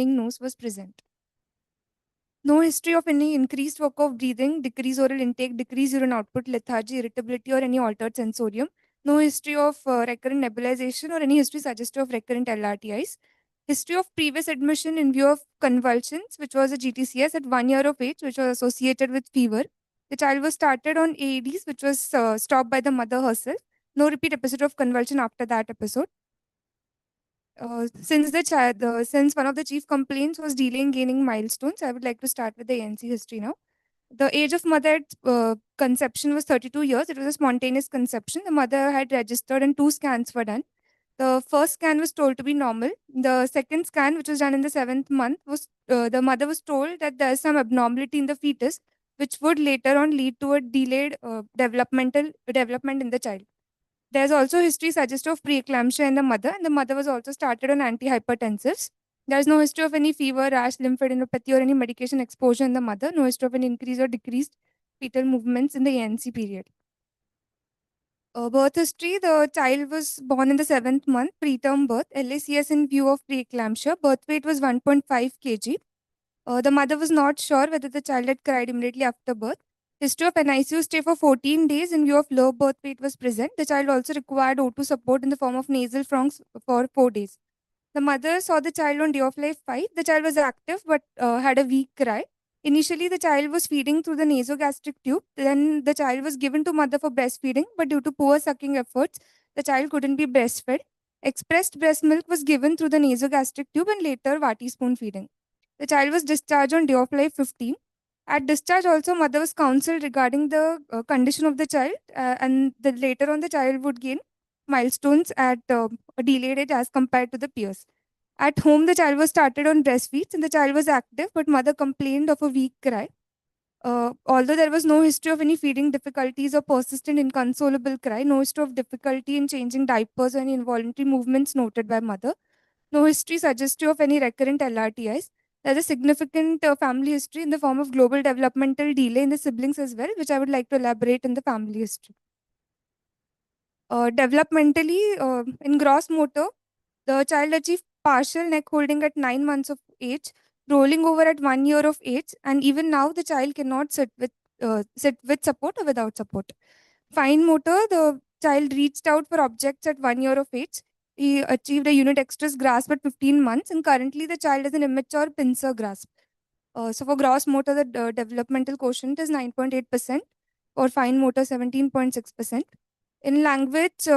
nose was present. No history of any increased work of breathing, decreased oral intake, decreased urine output, lethargy, irritability, or any altered sensorium. No history of recurrent nebulization or any history suggestive of recurrent LRTIs. History of previous admission in view of convulsions, which was a GTCS at 1 year of age, which was associated with fever. The child was started on AEDs, which was stopped by the mother herself. No repeat episode of convulsion after that episode. Since one of the chief complaints was delay in gaining milestones, I would like to start with the ANC history now. The age of mother at conception was 32 years. It was a spontaneous conception. The mother had registered and 2 scans were done. The first scan was told to be normal. The second scan, which was done in the 7th month, was the mother was told that there is some abnormality in the fetus, which would later on lead to a delayed developmental development in the child. There's also history suggestive of preeclampsia in the mother, and the mother was also started on antihypertensives. There is no history of any fever, rash, lymphadenopathy, or any medication exposure in the mother. No history of any increased or decreased fetal movements in the ANC period. Birth history, the child was born in the 7th month, preterm birth, LACS in view of preeclampsia. Birth weight was 1.5 kg. The mother was not sure whether the child had cried immediately after birth. History of NICU stay for 14 days in view of low birth weight was present. The child also required O2 support in the form of nasal fronks for 4 days. The mother saw the child on day of life 5. The child was active but had a weak cry. Initially, the child was feeding through the nasogastric tube. Then the child was given to mother for breastfeeding, but due to poor sucking efforts, the child couldn't be breastfed. Expressed breast milk was given through the nasogastric tube and later Vati spoon feeding. The child was discharged on day of life 15. At discharge, also, mother was counseled regarding the condition of the child, and later on, the child would gain milestones at a delayed age as compared to the peers. At home, the child was started on breastfeeds and the child was active, but mother complained of a weak cry. Although there was no history of any feeding difficulties or persistent inconsolable cry, no history of difficulty in changing diapers or any involuntary movements noted by mother, no history suggestive of any recurrent LRTIs. There's a significant family history in the form of global developmental delay in the siblings as well, which I would like to elaborate in the family history. Developmentally, in gross motor, the child achieved partial neck holding at 9 months of age, rolling over at 1 year of age, and even now the child cannot sit with support or without support. Fine motor, the child reached out for objects at 1 year of age. He achieved a unidextrous grasp at 15 months, and currently the child has an immature pincer grasp. So for gross motor, the developmental quotient is 9.8%, or fine motor 17.6%. In language,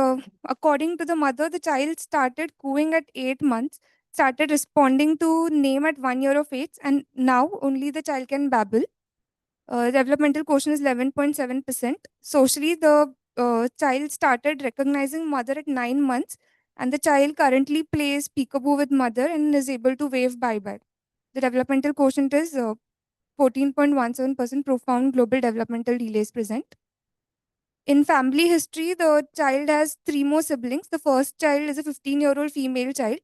according to the mother, the child started cooing at 8 months, started responding to name at 1 year of age, and now only the child can babble. Developmental quotient is 11.7%. Socially, the child started recognizing mother at 9 months, and the child currently plays peekaboo with mother and is able to wave bye bye. The developmental quotient is 14.17%. Profound global developmental delays present. In family history, the child has 3 more siblings. The first child is a 15-year-old female child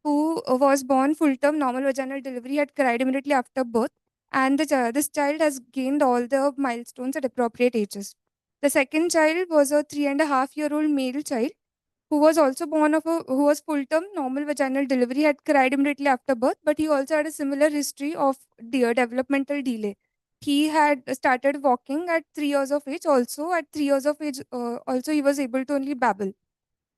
who was born full term normal vaginal delivery, had cried immediately after birth, and this child has gained all the milestones at appropriate ages. The second child was a 3.5-year-old male child who was also born of a who was full term normal vaginal delivery, had cried immediately after birth, but he also had a similar history of developmental delay. He had started walking at 3 years of age. Also, at 3 years of age, also he was able to only babble.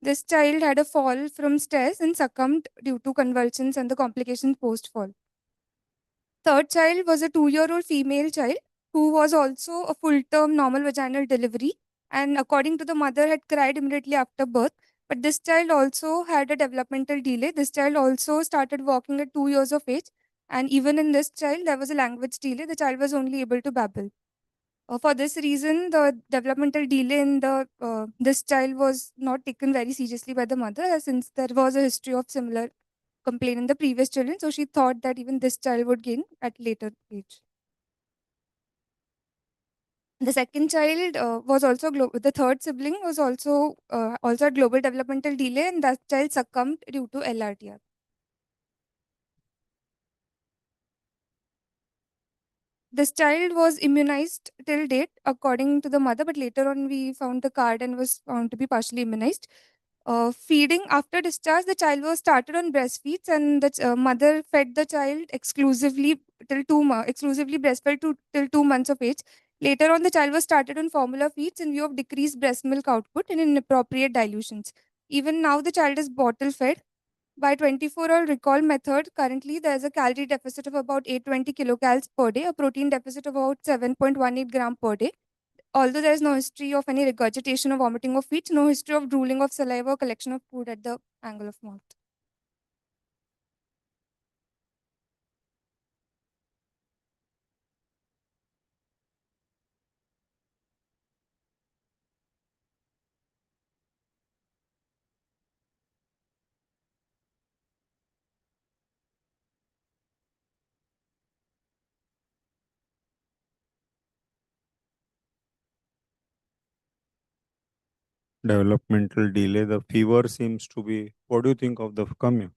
This child had a fall from stairs and succumbed due to convulsions and the complications post fall. Third child was a 2-year-old female child who was also a full term normal vaginal delivery, and according to the mother, had cried immediately after birth. But this child also had a developmental delay. This child also started walking at 2 years of age, and even in this child, there was a language delay. The child was only able to babble. For this reason, the developmental delay in the this child was not taken very seriously by the mother, since there was a history of similar complaint in the previous children. So she thought that even this child would gain at later age. The second child was also the third sibling was also had global developmental delay, and that child succumbed due to LRTR. This child was immunized till date, according to the mother, but later on we found the card and was found to be partially immunized. Feeding after discharge, the child was started on breastfeeds, and the mother fed the child exclusively exclusively breastfed till 2 months of age. Later on, the child was started on formula feeds in view of decreased breast milk output and inappropriate dilutions. Even now, the child is bottle fed. By 24-hour recall method, currently there is a calorie deficit of about 820 kilocalories per day, a protein deficit of about 7.18 gram per day. Although there is no history of any regurgitation or vomiting of feet, no history of drooling of saliva or collection of food at the angle of mouth. Developmental delay, the fever seems to be. What do you think of the come here?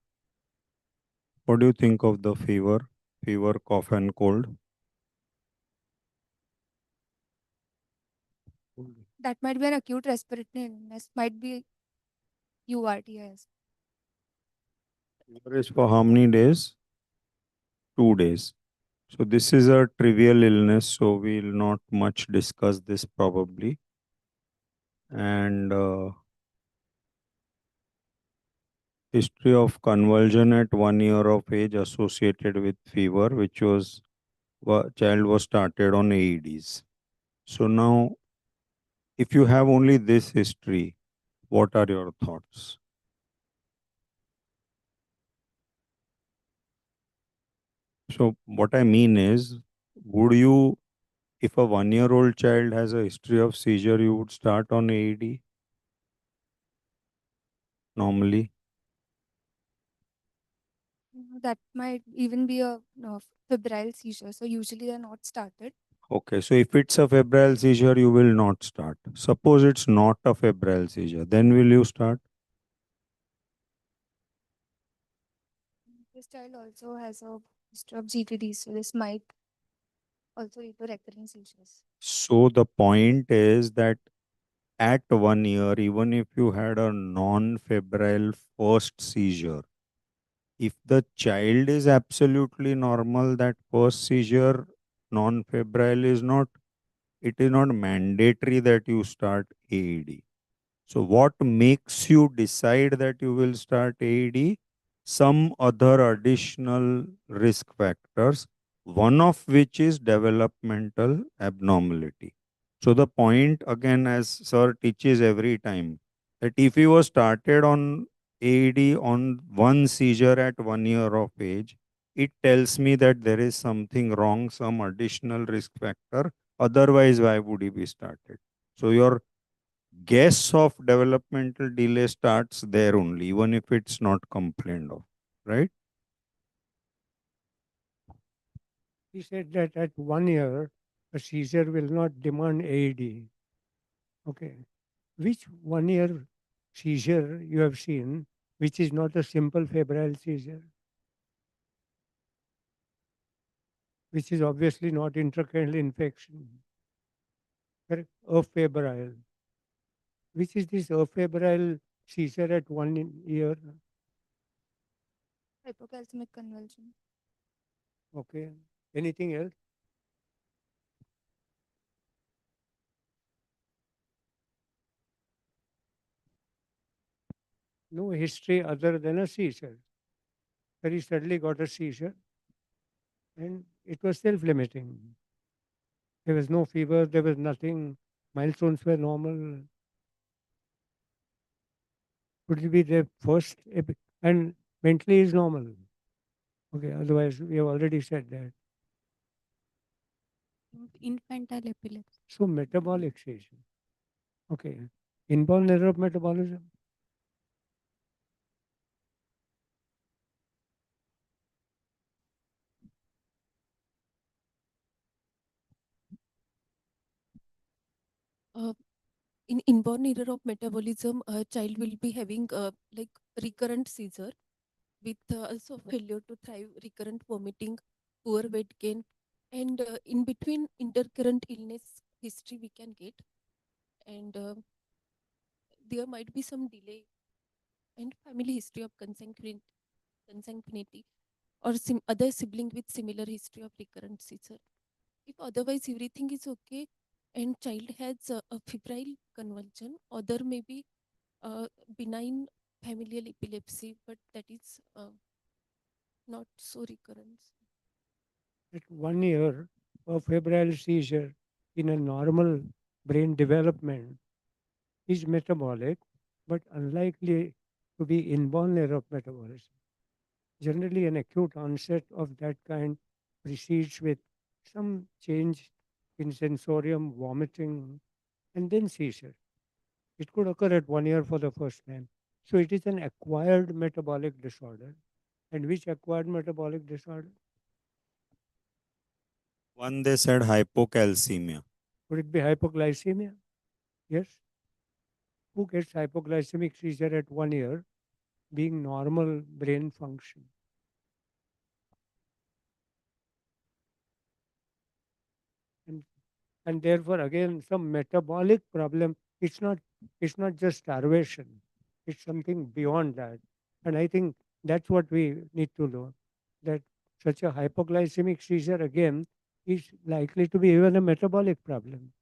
What do you think of the fever? Fever, cough, and cold. That might be an acute respiratory illness, might be URTIs. Fever is for how many days? 2 days. So this is a trivial illness, so we'll not much discuss this probably. And history of convulsion at 1 year of age associated with fever, which was child was started on AEDs. So now, if you have only this history, what are your thoughts? So what I mean is, would you, if a 1 year old child has a history of seizure, you would start on AED normally? That might even be a febrile seizure. So usually they're not started. Okay, so if it's a febrile seizure, you will not start. Suppose it's not a febrile seizure, then will you start? This child also has a history of GTD, so this might also lead to recurring seizures. So the point is that at 1 year, even if you had a non-febrile first seizure, if the child is absolutely normal, that first seizure, non-febrile is not, it is not mandatory that you start AED. So what makes you decide that you will start AED? Some other additional risk factors, one of which is developmental abnormality. So the point again, as sir teaches every time, that if you were started on AED on one seizure at 1 year of age, it tells me that there is something wrong, some additional risk factor. Otherwise, why would he be started? So your guess of developmental delay starts there only, even if it's not complained of, right? He said that at 1 year, a seizure will not demand AED. Okay. Which 1 year seizure you have seen, which is not a simple febrile seizure, which is obviously not intracranial infection, correct? Afebrile. Which is this afebrile seizure at 1 year? Hypocalcemic convulsion. Okay. Anything else? No history other than a seizure. But he suddenly got a seizure and it was self-limiting. There was no fever, there was nothing. Milestones were normal. Would it be the first? And mentally is normal. Okay, otherwise we have already said that. Infantile epilepsy. So metabolic seizure. Okay. Inborn error of metabolism. Uh, in inborn error of metabolism, a child will be having like recurrent seizure with also failure to thrive, recurrent vomiting, poor weight gain, and in between intercurrent illness history we can get, and there might be some delay. and family history of consanguinity or other sibling with similar history of recurrent seizure. If otherwise everything is okay and child has a febrile convulsion, or there may be benign familial epilepsy, but that is not so recurrent. At 1 year, a febrile seizure in a normal brain development is metabolic, but unlikely to be inborn error of metabolism. Generally, an acute onset of that kind precedes with some change in sensorium, vomiting, and then seizure. It could occur at 1 year for the first time. So it is an acquired metabolic disorder. And which acquired metabolic disorder? One, they said hypocalcemia. Could it be hypoglycemia? Yes. Who gets hypoglycemic seizure at 1 year, being normal brain function? And, and therefore, again, some metabolic problem. It's not just starvation. It's something beyond that. And I think that's what we need to know. That such a hypoglycemic seizure again is likely to be even a metabolic problem.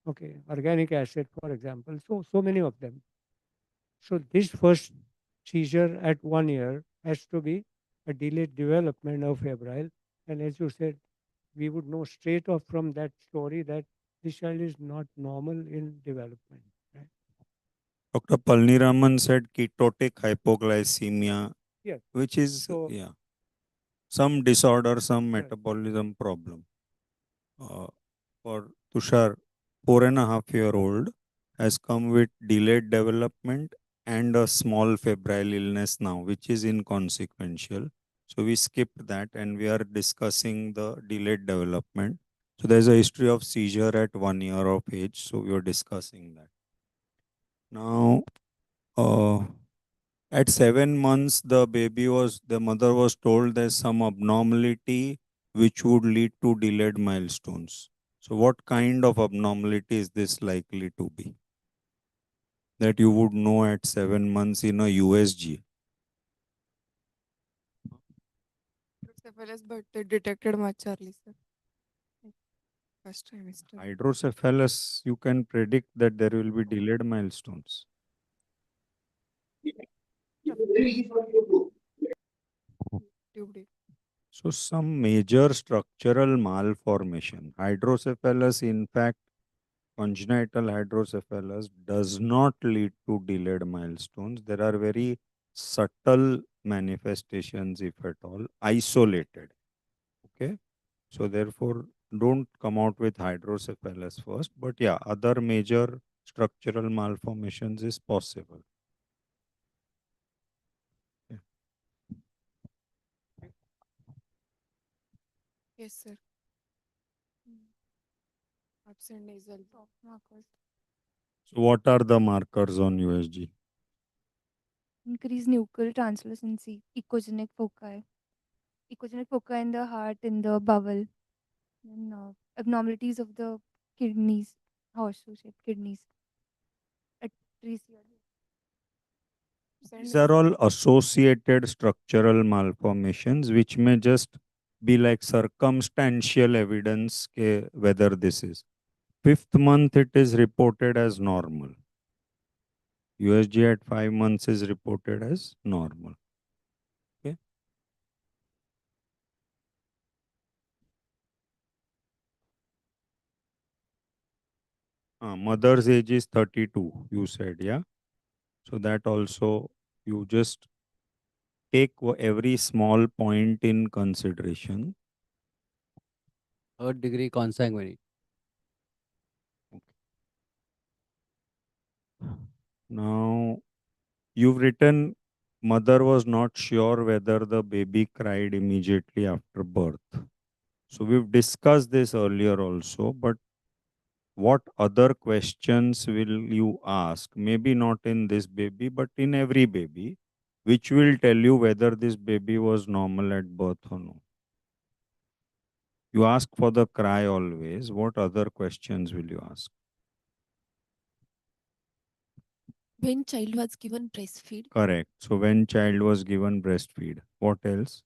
Okay, organic acid, for example. So many of them. So this first seizure at 1 year has to be a delayed development of febrile. And as you said, we would know straight off from that story that this child is not normal in development. Right? Dr. Palniraman said ketotic hypoglycemia, Yes. which is, So yeah, some disorder, some yes. metabolism problem. For Tushar, 4.5-year-old has come with delayed development and a small febrile illness now, which is inconsequential. So we skipped that and we are discussing the delayed development. So there's a history of seizure at 1 year of age. So we are discussing that. Now, at 7 months, the mother was told there's some abnormality which would lead to delayed milestones. So, what kind of abnormality is this likely to be? That you would know at 7 months in a USG. Hydrocephalus, but detected much early, sir. Like first trimester. Hydrocephalus, you can predict that there will be delayed milestones. Due date. So, some major structural malformation. Hydrocephalus, in fact, congenital hydrocephalus does not lead to delayed milestones. There are very subtle manifestations, if at all, isolated. Okay. So, therefore, don't come out with hydrocephalus first. But yeah, other major structural malformations is possible. Yeah. Yes, sir. Absent nasal markers. So, what are the markers on USG? Increased nuchal translucency, echogenic foci in the heart, in the bowel, and abnormalities of the kidneys, horseshoe-shaped kidneys, atresia. These are all associated structural malformations which may just be like circumstantial evidence whether this is. Fifth month, it is reported as normal. USG at 5 months is reported as normal. Okay. Mother's age is 32, you said, yeah? So that also, you just take every small point in consideration. Third degree consanguinity. Now, you've written mother was not sure whether the baby cried immediately after birth. So we've discussed this earlier also, but what other questions will you ask? Maybe not in this baby, but in every baby, which will tell you whether this baby was normal at birth or no. You ask for the cry always. What other questions will you ask? When child was given breastfeed, Correct. So when child was given breastfeed. What else?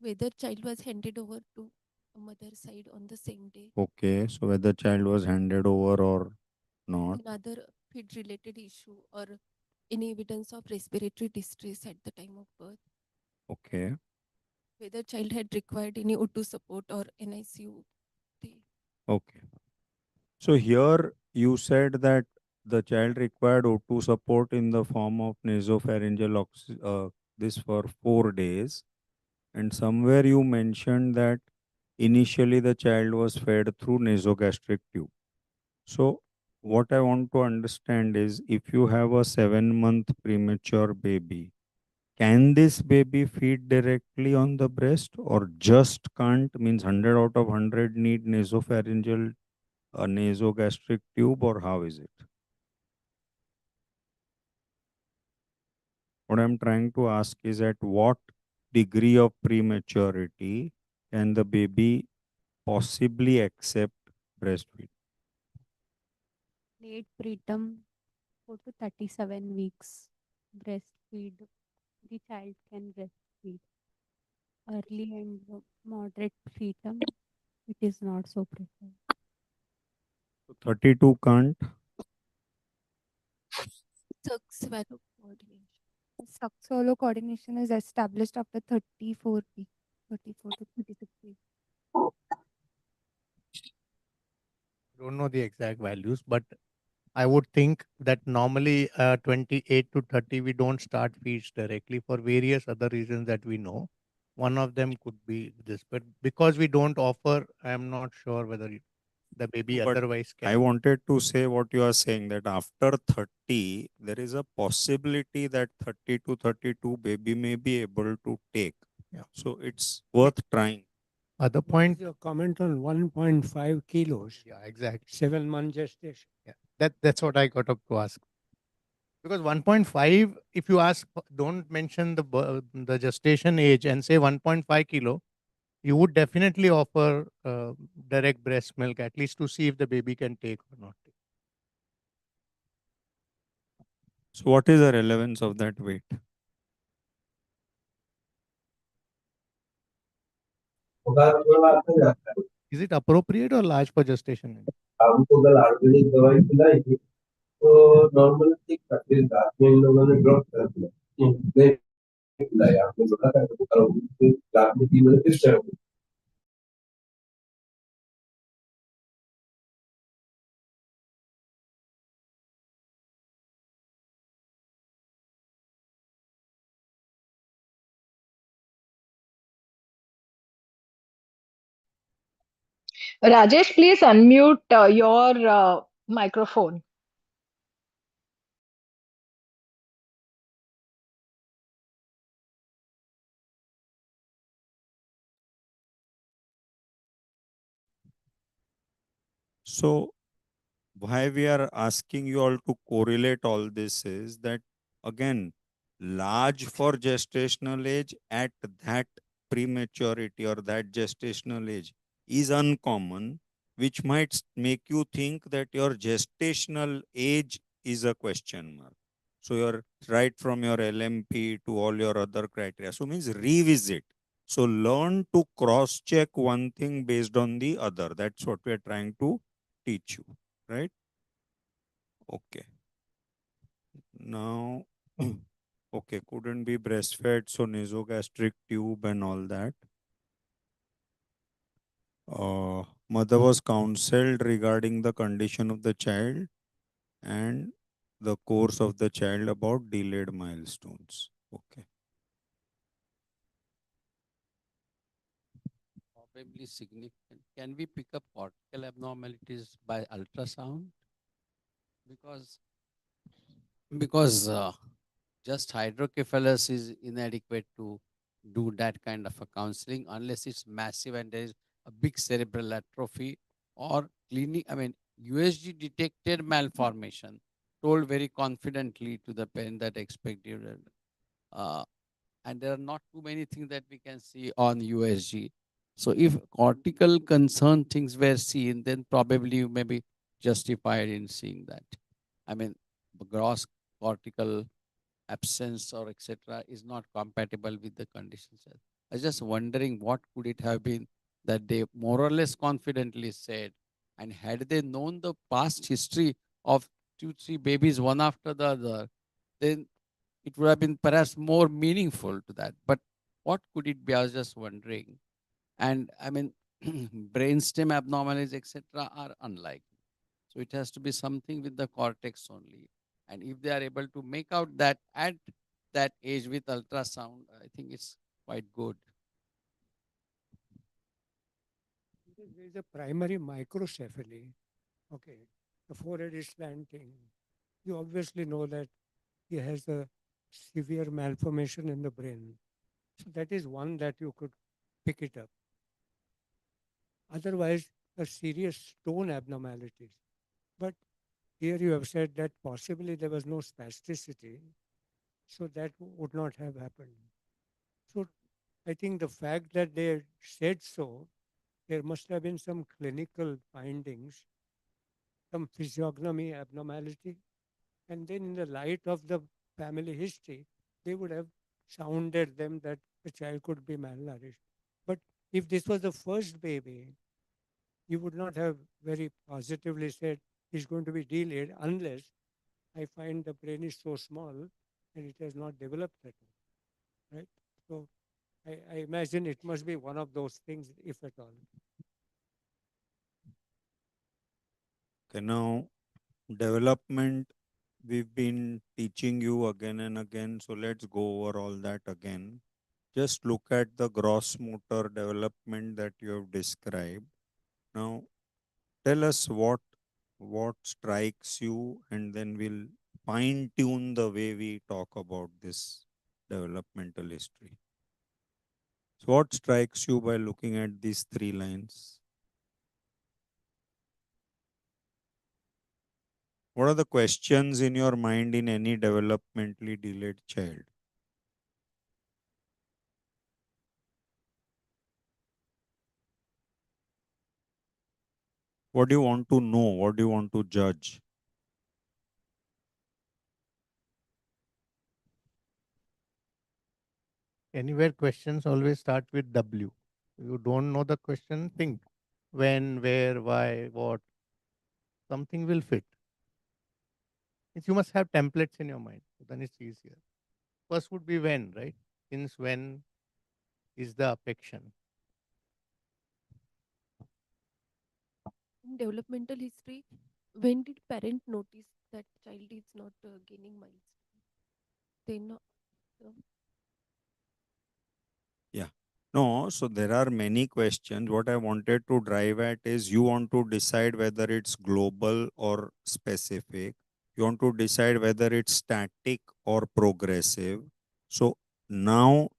whether child was handed over to a mother's side on the same day, Okay. So whether child was handed over or not. another feed related issue, or any evidence of respiratory distress at the time of birth, Okay. whether child had required any O2 support or NICU. Okay. So here you said that the child required O2 support in the form of nasopharyngeal this for 4 days. And somewhere you mentioned that initially the child was fed through nasogastric tube. So what I want to understand is if you have a 7-month premature baby, can this baby feed directly on the breast or just can't, means 100 out of 100 need nasopharyngeal a nasogastric tube, or how is it? What I'm trying to ask is at what degree of prematurity can the baby possibly accept breastfeed? Late preterm 4 to 37 weeks breastfeed. The child can breastfeed. Early and moderate preterm, it is not so preferred. 32 can't. Suck swallow coordination. Suck swallow coordination is established after 34 weeks, 34 to 36 weeks. Don't know the exact values, but I would think that normally 28 to 30 we don't start feeds directly for various other reasons that we know. One of them could be this, but because we don't offer, I am not sure whether the baby But otherwise I can. wanted to say what you are saying, that after 30, there is a possibility that 30 to 32 baby may be able to take. Yeah. So it's worth trying. Other What point, is your comment on 1.5 kilos, yeah, exactly. 7-month gestation? Yeah, that's what I got up to ask. Because 1.5, if you ask, don't mention the gestation age and say 1.5 kilo, you would definitely offer direct breast milk, at least to see if the baby can take or not. So what is the relevance of that weight? Is it appropriate or large for gestation? आपको कल आयुर्वेदिक दवाई खिलाई थी तो normal ठीक था फिर रात में इन लोगों ने ड्रॉप कर दिया नहीं खिलाई आपने बोला था तो कल फिर रात में 3 बजे फिर स्टार्ट हुई Rajesh, please unmute your microphone. So why we are asking you all to correlate all this is that, again, large for gestational age at that prematurity or that gestational age is uncommon, which might make you think that your gestational age is a question mark. So you're right from your LMP to all your other criteria. So means revisit. So learn to cross check one thing based on the other. That's what we are trying to teach you, right? Okay. Now, okay, couldn't be breastfed, so nasogastric tube and all that. Mother was counseled regarding the condition of the child and the course of the child about delayed milestones. Okay. Probably significant. Can we pick up cortical abnormalities by ultrasound? Because just hydrocephalus is inadequate to do that kind of a counseling unless it's massive and there is a big cerebral atrophy or clinic. I mean, USG detected malformation, told very confidently to the parent that expect dural. And there are not too many things that we can see on USG. So if cortical concern things were seen, then probably maybe justified in seeing that. I mean, the gross cortical absence or etc. is not compatible with the conditions. I was just wondering what could it have been that they more or less confidently said, and had they known the past history of two, three babies one after the other, then it would have been perhaps more meaningful to that. But what could it be? I was just wondering. And I mean, brainstem abnormalities, etc., are unlikely. So it has to be something with the cortex only. And if they are able to make out that at that age with ultrasound, I think it's quite good. There is a primary microcephaly. Okay. The forehead is slanting. You obviously know that he has a severe malformation in the brain. So that is one that you could pick it up. Otherwise, a serious stone abnormalities. But here you have said that possibly there was no spasticity, so that would not have happened. So I think the fact that they said so, there must have been some clinical findings, some physiognomy abnormality, and then in the light of the family history, they would have sounded them that the child could be malnourished. But if this was the first baby, you would not have very positively said he's going to be delayed unless I find the brain is so small and it has not developed at all, right? So I imagine it must be one of those things, if at all. Okay, now development we've been teaching you again and again, so let's go over all that again. Just look at the gross motor development that you have described. Now tell us what strikes you, and then we'll fine tune the way we talk about this developmental history. So what strikes you by looking at these three lines? What are the questions in your mind in any developmentally delayed child? What do you want to know? What do you want to judge? Anywhere questions always start with W. You don't know the question, think when, where, why, what. Something will fit. You must have templates in your mind. Then it's easier. First would be when, right? Since when is the affection? In developmental history, when did parent notice that child is not gaining miles? Then, Yeah. No, so there are many questions. What I wanted to drive at is you want to decide whether it's global or specific. You want to decide whether it's static or progressive. So now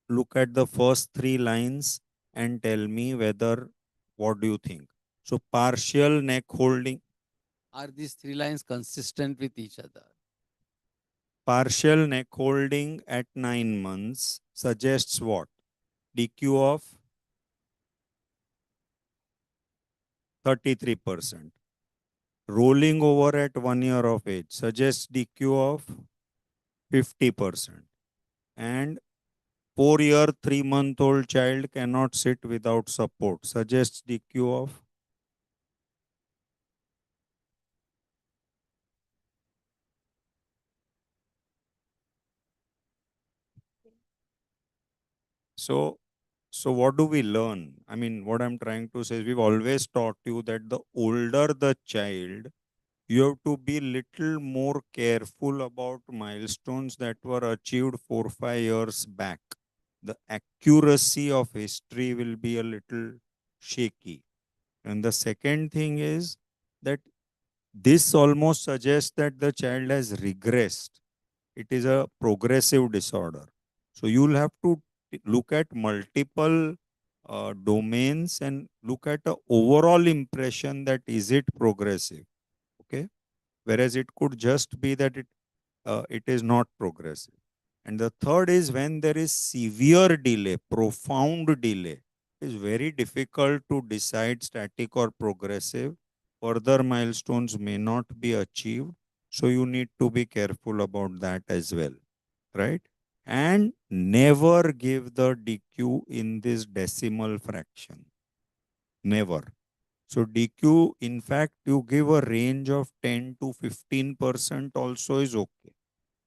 look at the first three lines and tell me whether, what do you think? So partial neck holding, Are these three lines consistent with each other? partial neck holding at 9 months suggests what? DQ of 33%. Rolling over at 1 year of age suggests DQ of 50%. And 4 year, 3 month old child cannot sit without support suggests DQ of. So, so what do we learn? I mean, what I'm trying to say is we've always taught you that the older the child, you have to be little more careful about milestones that were achieved 4 5 years back. The accuracy of history will be a little shaky. And the second thing is that this almost suggests that the child has regressed. It is a progressive disorder. So you'll have to look at multiple domains and look at the overall impression that is it progressive. Okay. Whereas it could just be that it is not progressive. And the third is when there is severe delay, profound delay, it is very difficult to decide static or progressive. further milestones may not be achieved. So you need to be careful about that as well, right? And never give the DQ in this decimal fraction. Never. So DQ, in fact, you give a range of 10 to 15% also is okay,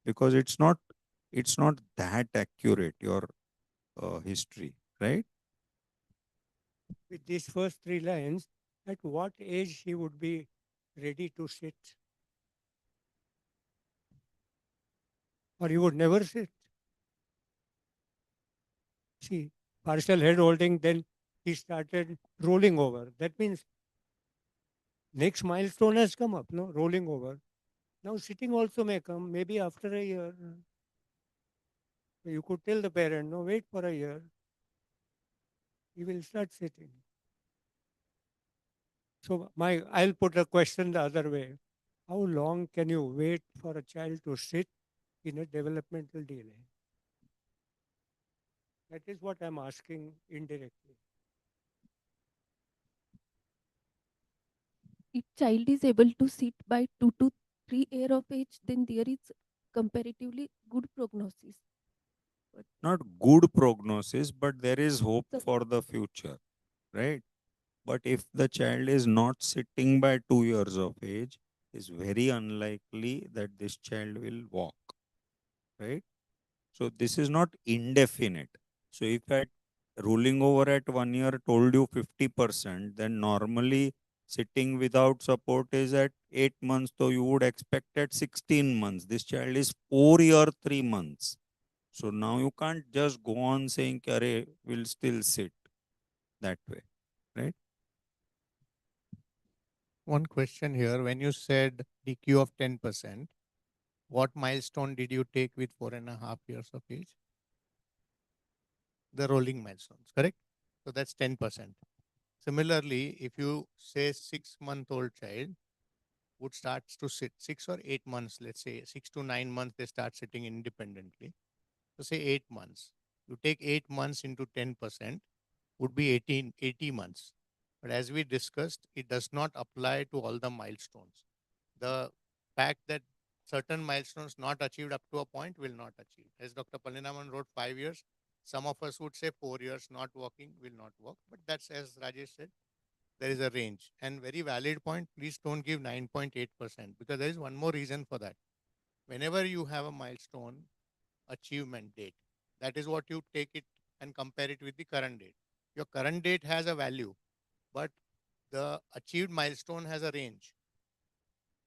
because it's not that accurate, your history, right? With these first three lines, at what age he would be ready to sit? Or he would never sit? See, partial head holding, then he started rolling over. That means next milestone has come up, no? Rolling over. Now sitting also may come, maybe after a year. You could tell the parent, no, wait for a year. He will start sitting. So I'll put a question the other way. How long can you wait for a child to sit in a developmental delay? That is what I'm asking indirectly. If child is able to sit by 2 to 3 year of age, then there is comparatively good prognosis. But Not good prognosis, but there is hope so for the future, right? But if the child is not sitting by 2 years of age, it's very unlikely that this child will walk, right? So this is not indefinite. So if at rolling over at 1 year told you 50%, then normally sitting without support is at 8 months. So you would expect at 16 months. This child is 4 year, 3 months. So now you can't just go on saying, Arey, will still sit that way, right? One question here. When you said DQ of 10%, what milestone did you take with 4.5 years of age? The rolling milestones, correct? So that's 10%. Similarly, if you say 6-month-old child would start to sit 6 or 8 months, let's say 6 to 9 months, they start sitting independently. So say 8 months. You take 8 months into 10% would be 80 months. But as we discussed, it does not apply to all the milestones. The fact that certain milestones not achieved up to a point will not achieve. As Dr. Palinaman wrote 5 years, some of us would say 4 years not walking will not work. But that's, as Rajesh said, there is a range. And very valid point, please don't give 9.8%, because there is one more reason for that. Whenever you have a milestone achievement date, that is what you take it and compare it with the current date. Your current date has a value, but the achieved milestone has a range.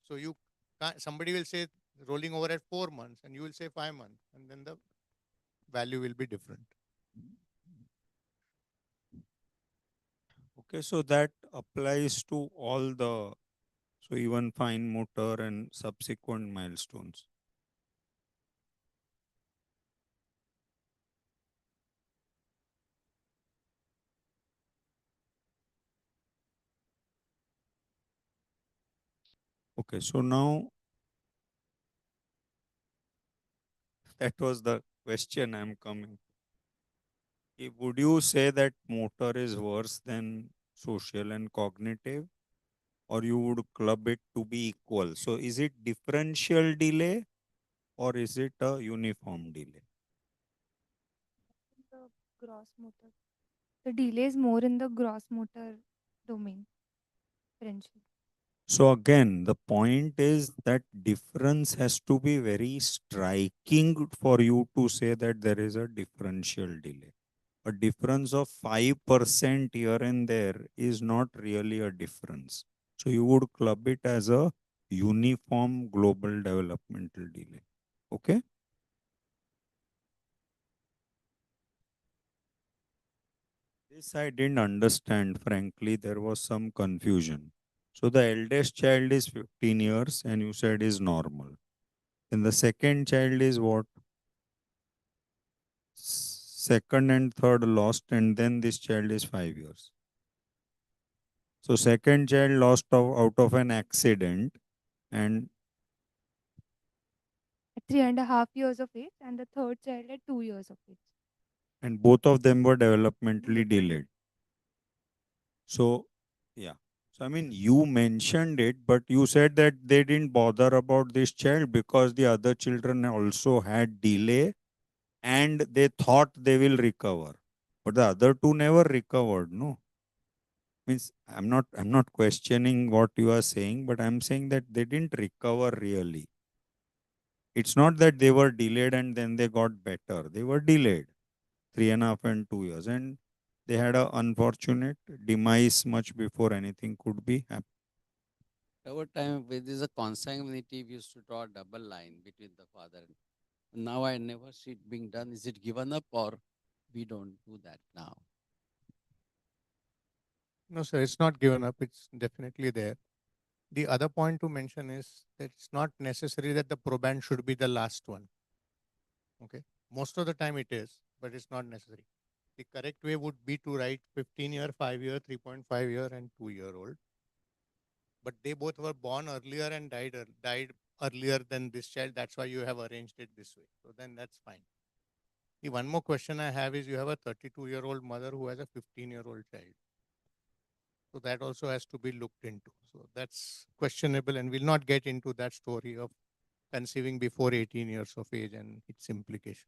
So you can't, somebody will say rolling over at 4 months and you will say 5 months, and then the value will be different. Okay, so that applies to all the, so even fine motor and subsequent milestones. Okay, so now that was the question I'm coming. Would you say that motor is worse than social and cognitive, or you would club it to be equal? So is it differential delay or is it a uniform delay? The gross motor. The delay is more in the gross motor domain. Differential. So again, the point is that difference has to be very striking for you to say that there is a differential delay. A difference of 5% here and there is not really a difference. So you would club it as a uniform global developmental delay. Okay? This I didn't understand, frankly. There was some confusion. So the eldest child is 15 years and you said is normal. And the second child is what? Second and third lost, and then this child is 5 years. So second child lost out of an accident, and At 3.5 years of age, and the third child at 2 years of age. both of them were developmentally delayed. So yeah. So, I mean, you mentioned it, but you said that they didn't bother about this child because the other children also had delay and they thought they will recover. But the other two never recovered, no? Means I'm not questioning what you are saying, but I'm saying that they didn't recover really. It's not that they were delayed and then they got better. They were delayed 3.5 and 2 years, and they had a unfortunate demise much before anything could be happened. Over time, with this a consanguinity, we used to draw a double line between the father and now I never see it being done. Is it given up or we don't do that now? No, sir, it's not given up. It's definitely there. The other point to mention is that it's not necessary that the proband should be the last one. Okay. Most of the time it is, but it's not necessary. The correct way would be to write 15-year, 5-year, 3.5-year, and 2-year-old. But they both were born earlier and died earlier than this child. That's why you have arranged it this way. So then that's fine. The one more question I have is you have a 32-year-old mother who has a 15-year-old child. So that also has to be looked into. So that's questionable, and we'll not get into that story of conceiving before 18 years of age and its implication.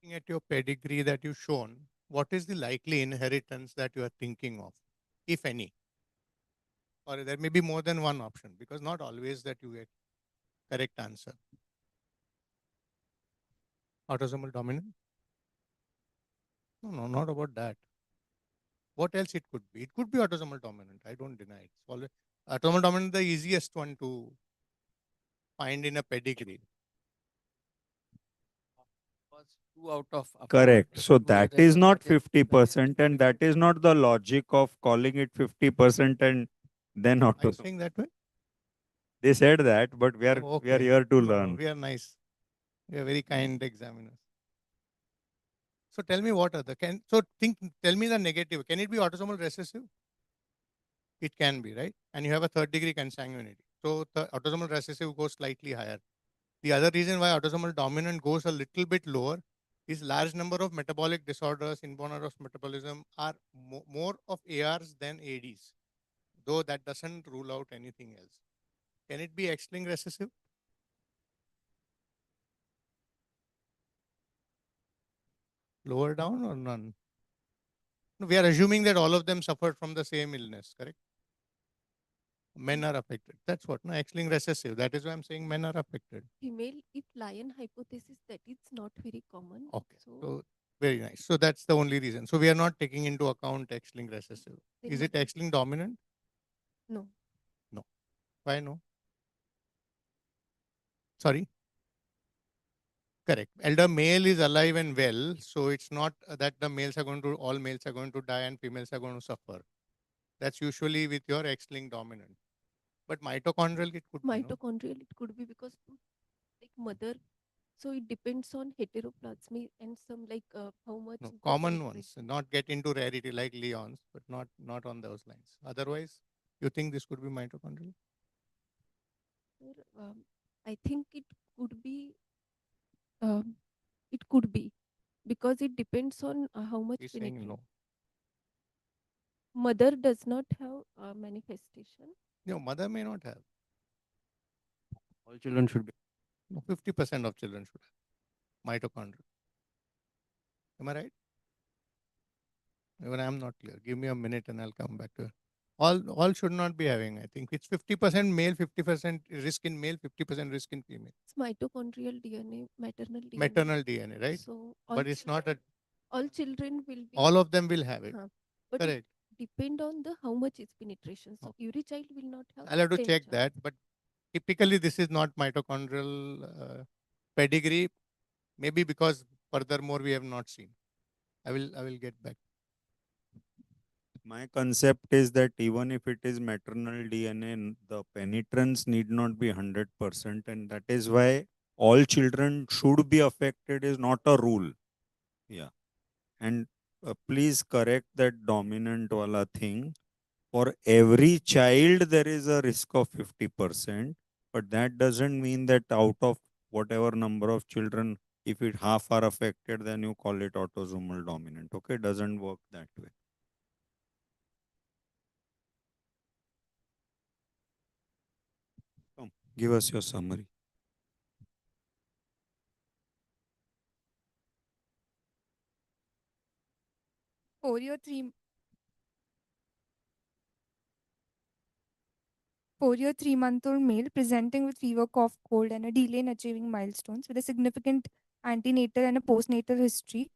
Looking at your pedigree that you've shown, what is the likely inheritance that you are thinking of, if any? Or there may be more than one option, because not always that you get correct answer. Autosomal dominant? No, not about that. What else it could be? It could be autosomal dominant. I don't deny it. It's always, autosomal dominant is the easiest one to find in a pedigree. Was two out of Correct. So that is not that 50%, and that is not the logic of calling it 50% and then Are you auto. saying that way? They said that, but we are Okay. here to No, learn. we are nice. We are very kind examiners. So tell me what other can tell me the negative. Can it be autosomal recessive? It can be, right? And you have a third degree consanguinity. So the autosomal recessive goes slightly higher. The other reason why autosomal dominant goes a little bit lower is large number of metabolic disorders, inborn errors of metabolism are more of ARs than ADs, though that doesn't rule out anything else. Can it be X-linked recessive? Lower down or none? No, we are assuming that all of them suffered from the same illness, correct? Men are affected. That's what, no, X-linked recessive. That is why I'm saying men are affected. Female, if lion hypothesis, that is not very common. Okay. So So very nice. So that's the only reason. So we are not taking into account X-linked recessive. then Is it X-linked dominant? no. No. Why no? Sorry. Correct. Elder male is alive and well, so it's not that the males are going to all males are going to die and females are going to suffer. That's usually with your X-linked dominant. But mitochondrial it could be, no? Mitochondrial, it could be because like mother. So it depends on heteroplasmy and some like how much No, the common ones, penetration. not get into rarity like Leon's, but not on those lines. Otherwise, you think this could be mitochondrial? Sir, I think um, it could be because it depends on how much He's saying penetration. no. Mother does not have manifestation. No, mother may not have. all children should be. No, 50% of children should have mitochondria. Am I right? Even I'm not clear. Give me a minute and I'll come back to it. All should not be having. I think it's 50% male, 50% risk in male, 50% risk in female. It's mitochondrial DNA, maternal DNA. Maternal DNA, right? So But it's not a. all children will be. All of them will have it. But Correct. it depend on the how much is penetration. So every child will not have. I'll have to same check chance. that. But typically, this is not mitochondrial pedigree. Maybe because furthermore we have not seen. I will get back. My concept is that even if it is maternal DNA, the penetrance need not be 100%, and that is why all children should be affected is not a rule. Yeah. And please correct that dominant wala thing. For every child, there is a risk of 50%, but that doesn't mean that out of whatever number of children, if it half are affected, then you call it autosomal dominant. Okay, it doesn't work that way. Come, give us your summary. Four-year, 3-month-old male presenting with fever, cough, cold, and a delay in achieving milestones with a significant antenatal and a postnatal history,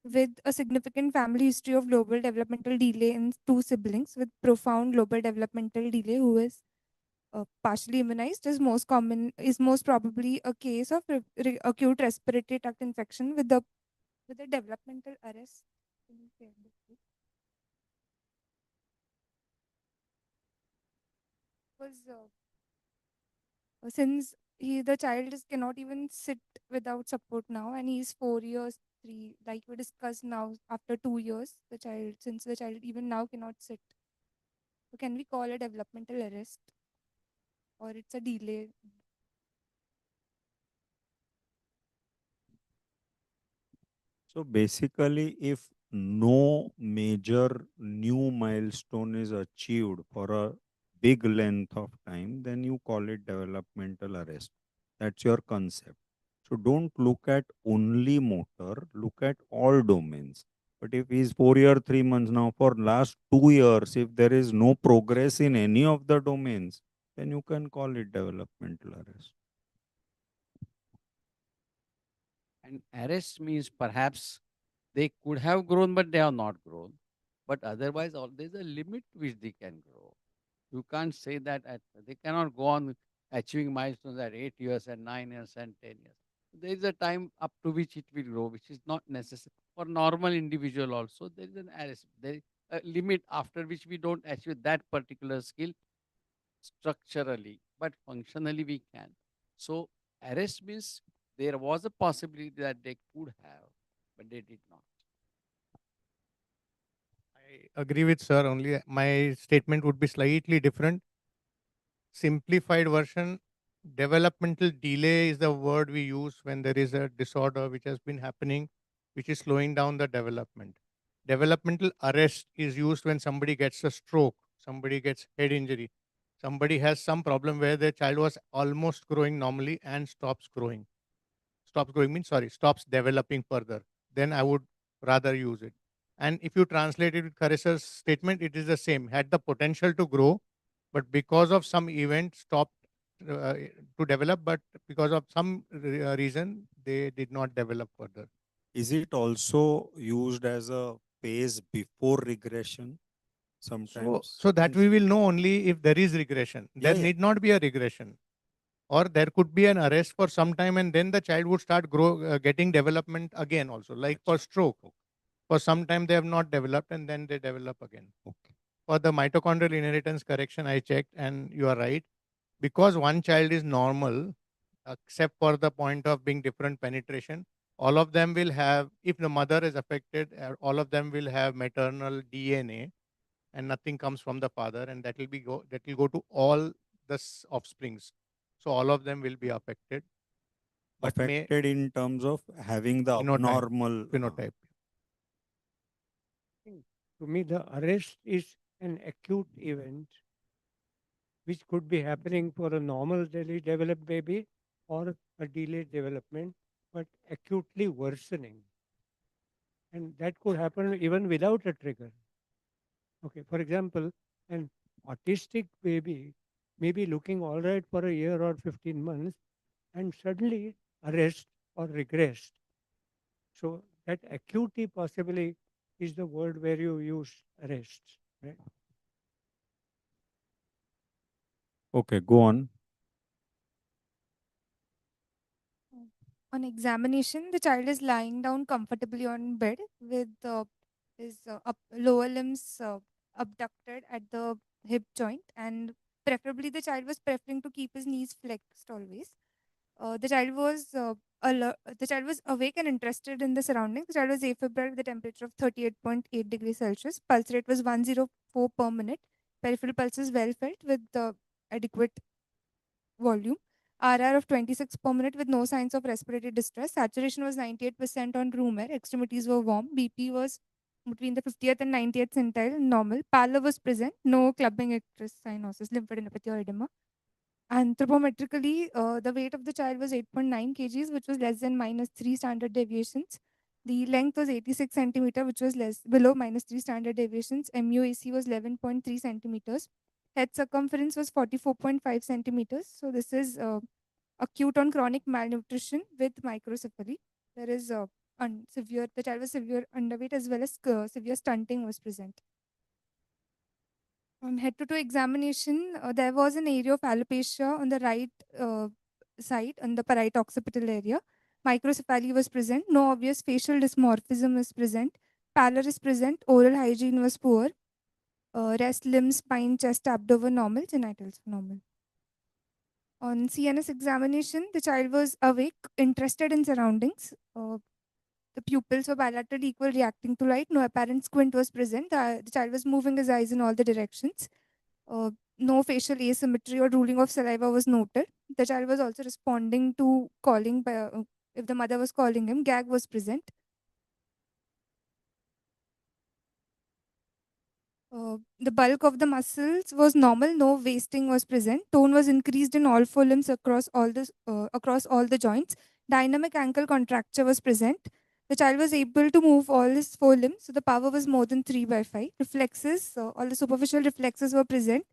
with a significant family history of global developmental delay in two siblings with profound global developmental delay, who is partially immunized, is most probably a case of acute respiratory tract infection with a developmental arrest. Can you share this, please? Because since the child cannot even sit without support now, and he's 4 years, three, like we discussed now, after 2 years, since the child even now cannot sit. So can we call a developmental arrest, or it's a delay? So basically, if no major new milestone is achieved for a big length of time, then you call it developmental arrest. That's your concept. So don't look at only motor, look at all domains. But if he's 4 year, 3 months now, for last 2 years, if there is no progress in any of the domains, then you can call it developmental arrest. And arrest means perhaps they could have grown, but they have not grown. But otherwise, there's a limit which they can grow. You can't say that they cannot go on achieving milestones at 8 years and 9 years and 10 years. There is a time up to which it will grow, which is not necessary for normal individual. Also, there is an arrest. There is a limit after which we don't achieve that particular skill structurally, but functionally we can. So arrest means there was a possibility that they could have, but they did not. I agree with sir. Only my statement would be slightly different. Simplified version, developmental delay is the word we use when there is a disorder which has been happening, which is slowing down the development. Developmental arrest is used when somebody gets a stroke, somebody gets head injury, somebody has some problem where the child was almost growing normally and stops growing. Stops growing means, sorry, stops developing further. Then I would rather use it. And if you translate it with Carissa's statement, it is the same. Had the potential to grow, but because of some event stopped to develop, but because of some reason, they did not develop further. Is it also used as a phase before regression sometimes? So that we will know only if there is regression. There Yeah. need not be a regression, or there could be an arrest for some time, and then the child would start getting development again. Also, like for stroke, for some time they have not developed, and then they develop again. Okay. For the mitochondrial inheritance correction, I checked, and you are right, because one child is normal, except for the point of being different penetration. All of them will have, if the mother is affected, all of them will have maternal DNA, and nothing comes from the father, and that will go to all the offsprings. So all of them will be affected, but may Affected in terms of having the phenotype. abnormal phenotype. To me, the arrest is an acute event which could be happening for a normal developed baby or a delayed development, but acutely worsening. And that could happen even without a trigger. Okay, for example, an autistic baby may be looking all right for a year or 15 months and suddenly arrest or regressed. So that acuity possibly is the word where you use arrest, right? Okay, go on. On examination, the child is lying down comfortably on bed with his lower limbs abducted at the hip joint, and preferably the child was preferring to keep his knees flexed always. The child was the child was awake and interested in the surroundings. The child was afebrile with a temperature of 38.8 degrees Celsius. Pulse rate was 104 per minute. Peripheral pulses well felt with adequate volume. RR of 26 per minute with no signs of respiratory distress. Saturation was 98% on room air. Extremities were warm. BP was between the 50th and 90th centile, normal. Pallor was present. No clubbing icterus cyanosis, lymphadenopathy or edema. Anthropometrically, the weight of the child was 8.9 kgs, which was less than -3 standard deviations. The length was 86 centimeter, which was less below -3 standard deviations. MUAC was 11.3 centimeters. Head circumference was 44.5 centimeters. So this is acute on chronic malnutrition with microcephaly. There is severe. The child was severe underweight as well as severe stunting was present. On head to toe examination, there was an area of alopecia on the right side, on the right occipital area. Microcephaly was present. No obvious facial dysmorphism is present. Pallor is present. Oral hygiene was poor. Rest, limbs, spine, chest, abdomen normal. Genitals normal. On CNS examination, the child was awake, interested in surroundings. The pupils were bilateral equal, reacting to light. No apparent squint was present. The child was moving his eyes in all the directions. No facial asymmetry or drooling of saliva was noted. The child was also responding to calling by, if the mother was calling him. Gag was present. The bulk of the muscles was normal. No wasting was present. Tone was increased in all four limbs across all the joints. Dynamic ankle contracture was present. The child was able to move all his four limbs, so the power was more than 3/5. Reflexes, all the superficial reflexes were present.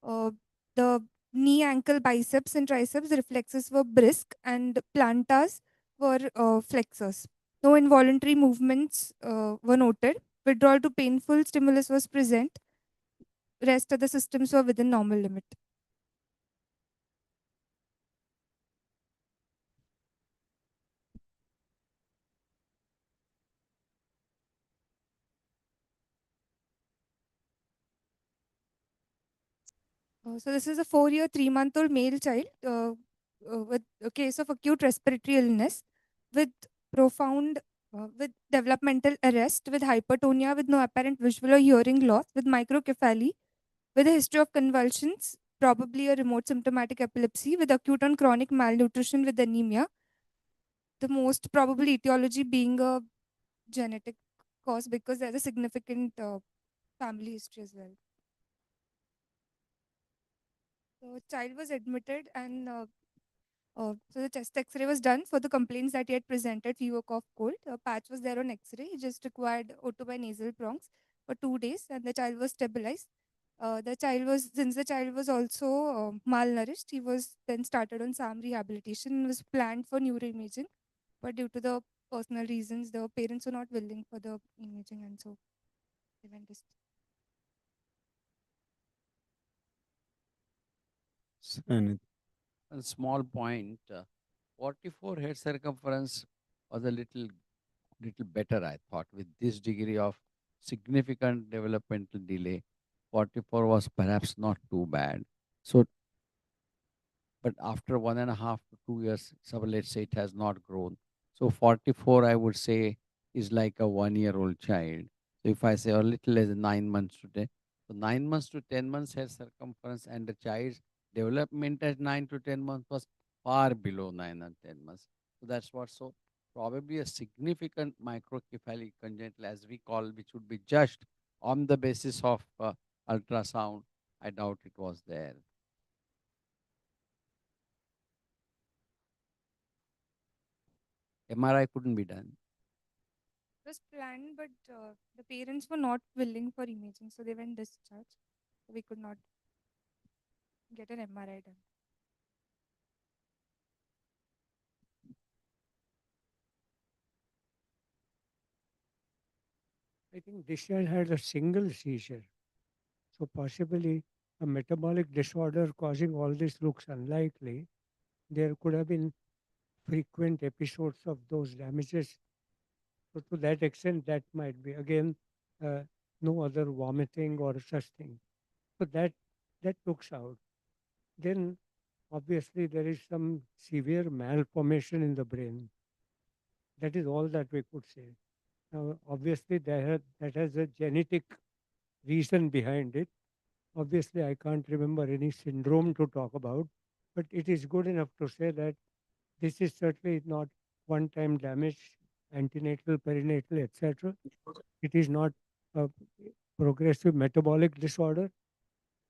Uh, the knee, ankle, biceps, and triceps reflexes were brisk, and plantars were flexors. No involuntary movements were noted. Withdrawal to painful stimulus was present. Rest of the systems were within normal limit. So this is a 4-year, 3-month-old male child with a case of acute respiratory illness with profound, with developmental arrest, with hypertonia, with no apparent visual or hearing loss, with microcephaly, with a history of convulsions, probably a remote symptomatic epilepsy, with acute and chronic malnutrition with anemia. The most probable etiology being a genetic cause because there's a significant family history as well. The child was admitted and so the chest X-ray was done for the complaints that he had presented: fever, cough, cold. A patch was there on X-ray. He just required O2 by nasal prongs for 2 days, and the child was stabilized. Since the child was also malnourished, he was then started on SAM rehabilitation and was planned for neuroimaging, but due to the personal reasons, the parents were not willing for the imaging, and so they went. And A small point, 44 head circumference was a little better, I thought. With this degree of significant developmental delay, 44 was perhaps not too bad. So, but after 1.5 to 2 years, so let's say it has not grown. So 44, I would say, is like a 1-year-old child. So if I say a little less than 9 months to 10, so 9 months to 10 months head circumference, and the child's development at 9 to 10 months was far below 9 and 10 months. So that's what. So probably a significant microcephaly congenital, as we call, which would be judged on the basis of ultrasound. I doubt it was there. MRI couldn't be done. It was planned, but the parents were not willing for imaging, so they went discharged. We could not get an MRI done. I think this child had a single seizure. So possibly a metabolic disorder causing all this looks unlikely. There could have been frequent episodes of those damages. So to that extent, that might be again uh, no other vomiting or such thing. So that looks out. Then obviously there is some severe malformation in the brain. That is all that we could say. Now, obviously, that has a genetic reason behind it. Obviously, I can't remember any syndrome to talk about, but it is good enough to say that this is certainly not one-time damage, antenatal, perinatal, etc. It is not a progressive metabolic disorder,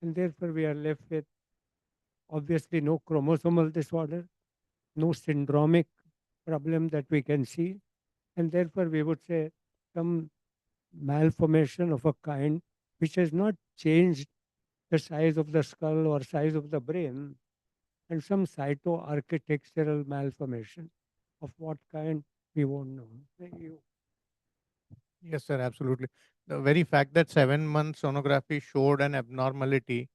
and therefore we are left with obviously no chromosomal disorder, no syndromic problem that we can see, and therefore we would say some malformation of a kind which has not changed the size of the skull or size of the brain, and some cytoarchitectural malformation of what kind we won't know. Thank you. Yes, sir, absolutely. The very fact that 7 month sonography showed an abnormality,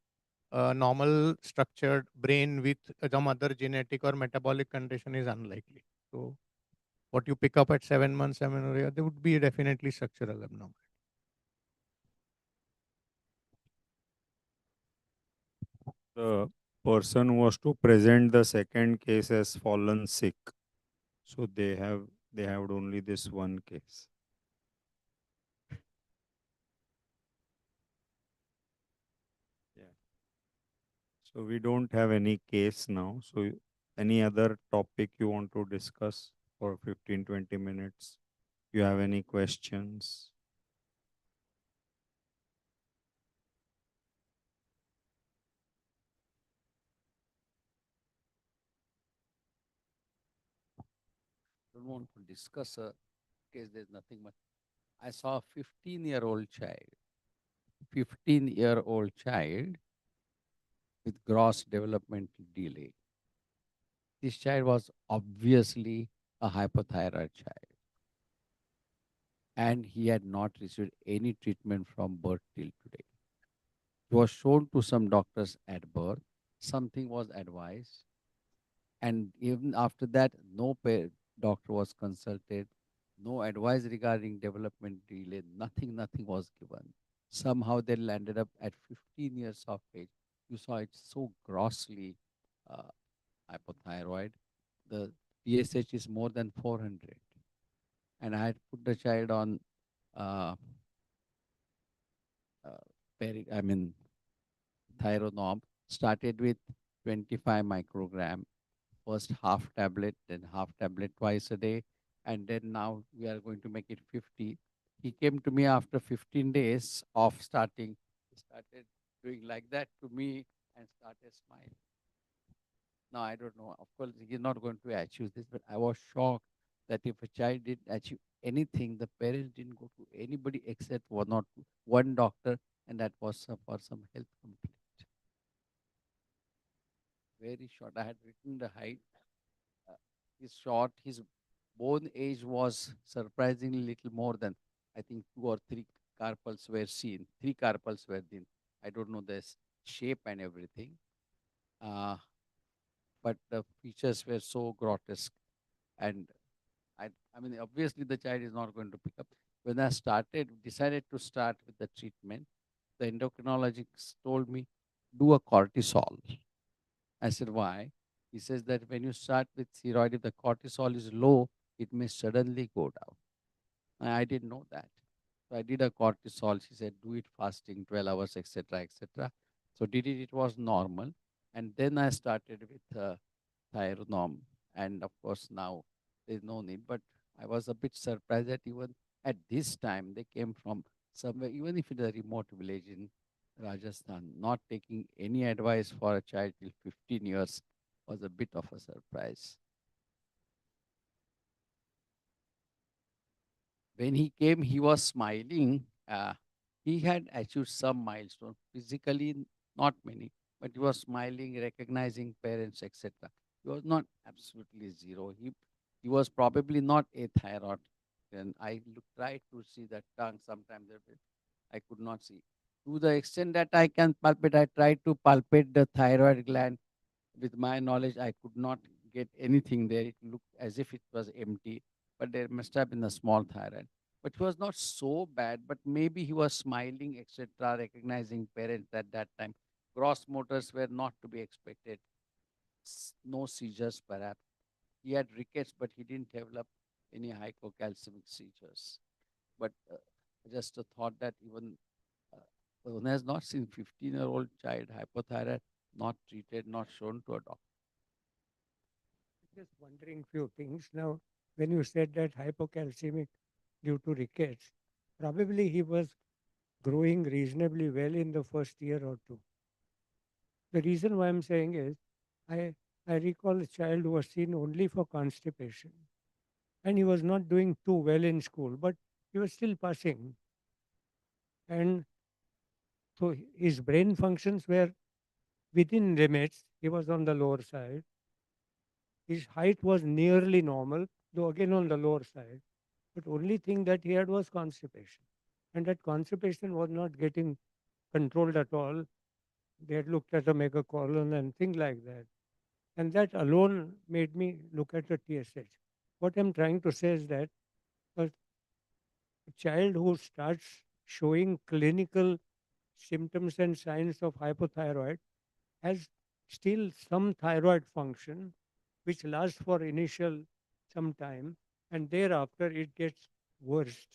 a normal structured brain with some other genetic or metabolic condition is unlikely. So, what you pick up at 7 months amenorrhea, there would be definitely structural abnormality. The person was to present the second case as fallen sick. So they have only this one case. Yeah. So we don't have any case now. So any other topic you want to discuss for 15-20 minutes? You have any questions? Don't want to discuss a case. There's nothing much. I saw a 15-year-old child, 15-year-old child with gross developmental delay. This child was obviously a hypothyroid child, and he had not received any treatment from birth till today. He was shown to some doctors at birth. Something was advised, and even after that, no doctor was consulted. No advice regarding development delay. Nothing was given. Somehow they landed up at 15 years of age. You saw it so grossly uh, hypothyroid. The TSH is more than 400. And I had put the child on uh, uh, I mean, thyronorm, started with 25 microgram, first half tablet, then half tablet twice a day, and then now we are going to make it 50. He came to me after 15 days of starting. He started doing like that to me and started smiling. Now, I don't know. Of course, he's not going to achieve this, but I was shocked that if a child didn't achieve anything, the parents didn't go to anybody except one doctor, and that was for some health complaint. Very short. I had written the height. Uh, he's short. His bone age was surprisingly little more than, I think, 2 or 3 carpals were seen. 3 carpals were seen. I don't know the shape and everything. But the features were so grotesque. And I mean, obviously the child is not going to pick up. When I decided to start with the treatment, the endocrinologist told me, do a cortisol. I said, why? He says that when you start with steroid, if the cortisol is low, it may suddenly go down. I didn't know that. So I did a cortisol. She said, do it fasting, 12 hours, etc., etc. So did it, it was normal. And then I started with Thyronorm. And of course, now there's no need. But I was a bit surprised that even at this time, they came from somewhere, even if it's a remote village in Rajasthan, not taking any advice for a child till 15 years was a bit of a surprise. When he came, he was smiling. He had achieved some milestone, physically not many, but he was smiling, recognizing parents, etc. He was not absolutely zero. He was probably not a thyroid. And I tried to see the tongue sometimes. I could not see. To the extent that I can palpate, I tried to palpate the thyroid gland. With my knowledge, I could not get anything there. It looked as if it was empty, but there must have been a small thyroid. But it was not so bad, but maybe he was smiling, etc., recognizing parents at that time. Gross motors were not to be expected. no seizures perhaps. He had rickets, but he didn't develop any hypocalcemic seizures. But just a thought that even one has not seen 15-year-old child hypothyroid, not treated, not shown to a doctor. Just wondering few things. Now, when you said that hypocalcemic due to rickets, probably he was growing reasonably well in the first year or two. The reason why I'm saying is, I, I recall a child who was seen only for constipation. And he was not doing too well in school, but he was still passing. And so his brain functions were within limits. He was on the lower side. His height was nearly normal, though again on the lower side. But only thing that he had was constipation. And that constipation was not getting controlled at all. They had looked at a megacolon and things like that. And that alone made me look at the TSH. What I'm trying to say is that a child who starts showing clinical symptoms and signs of hypothyroid has still some thyroid function which lasts for initial some time and thereafter it gets worse.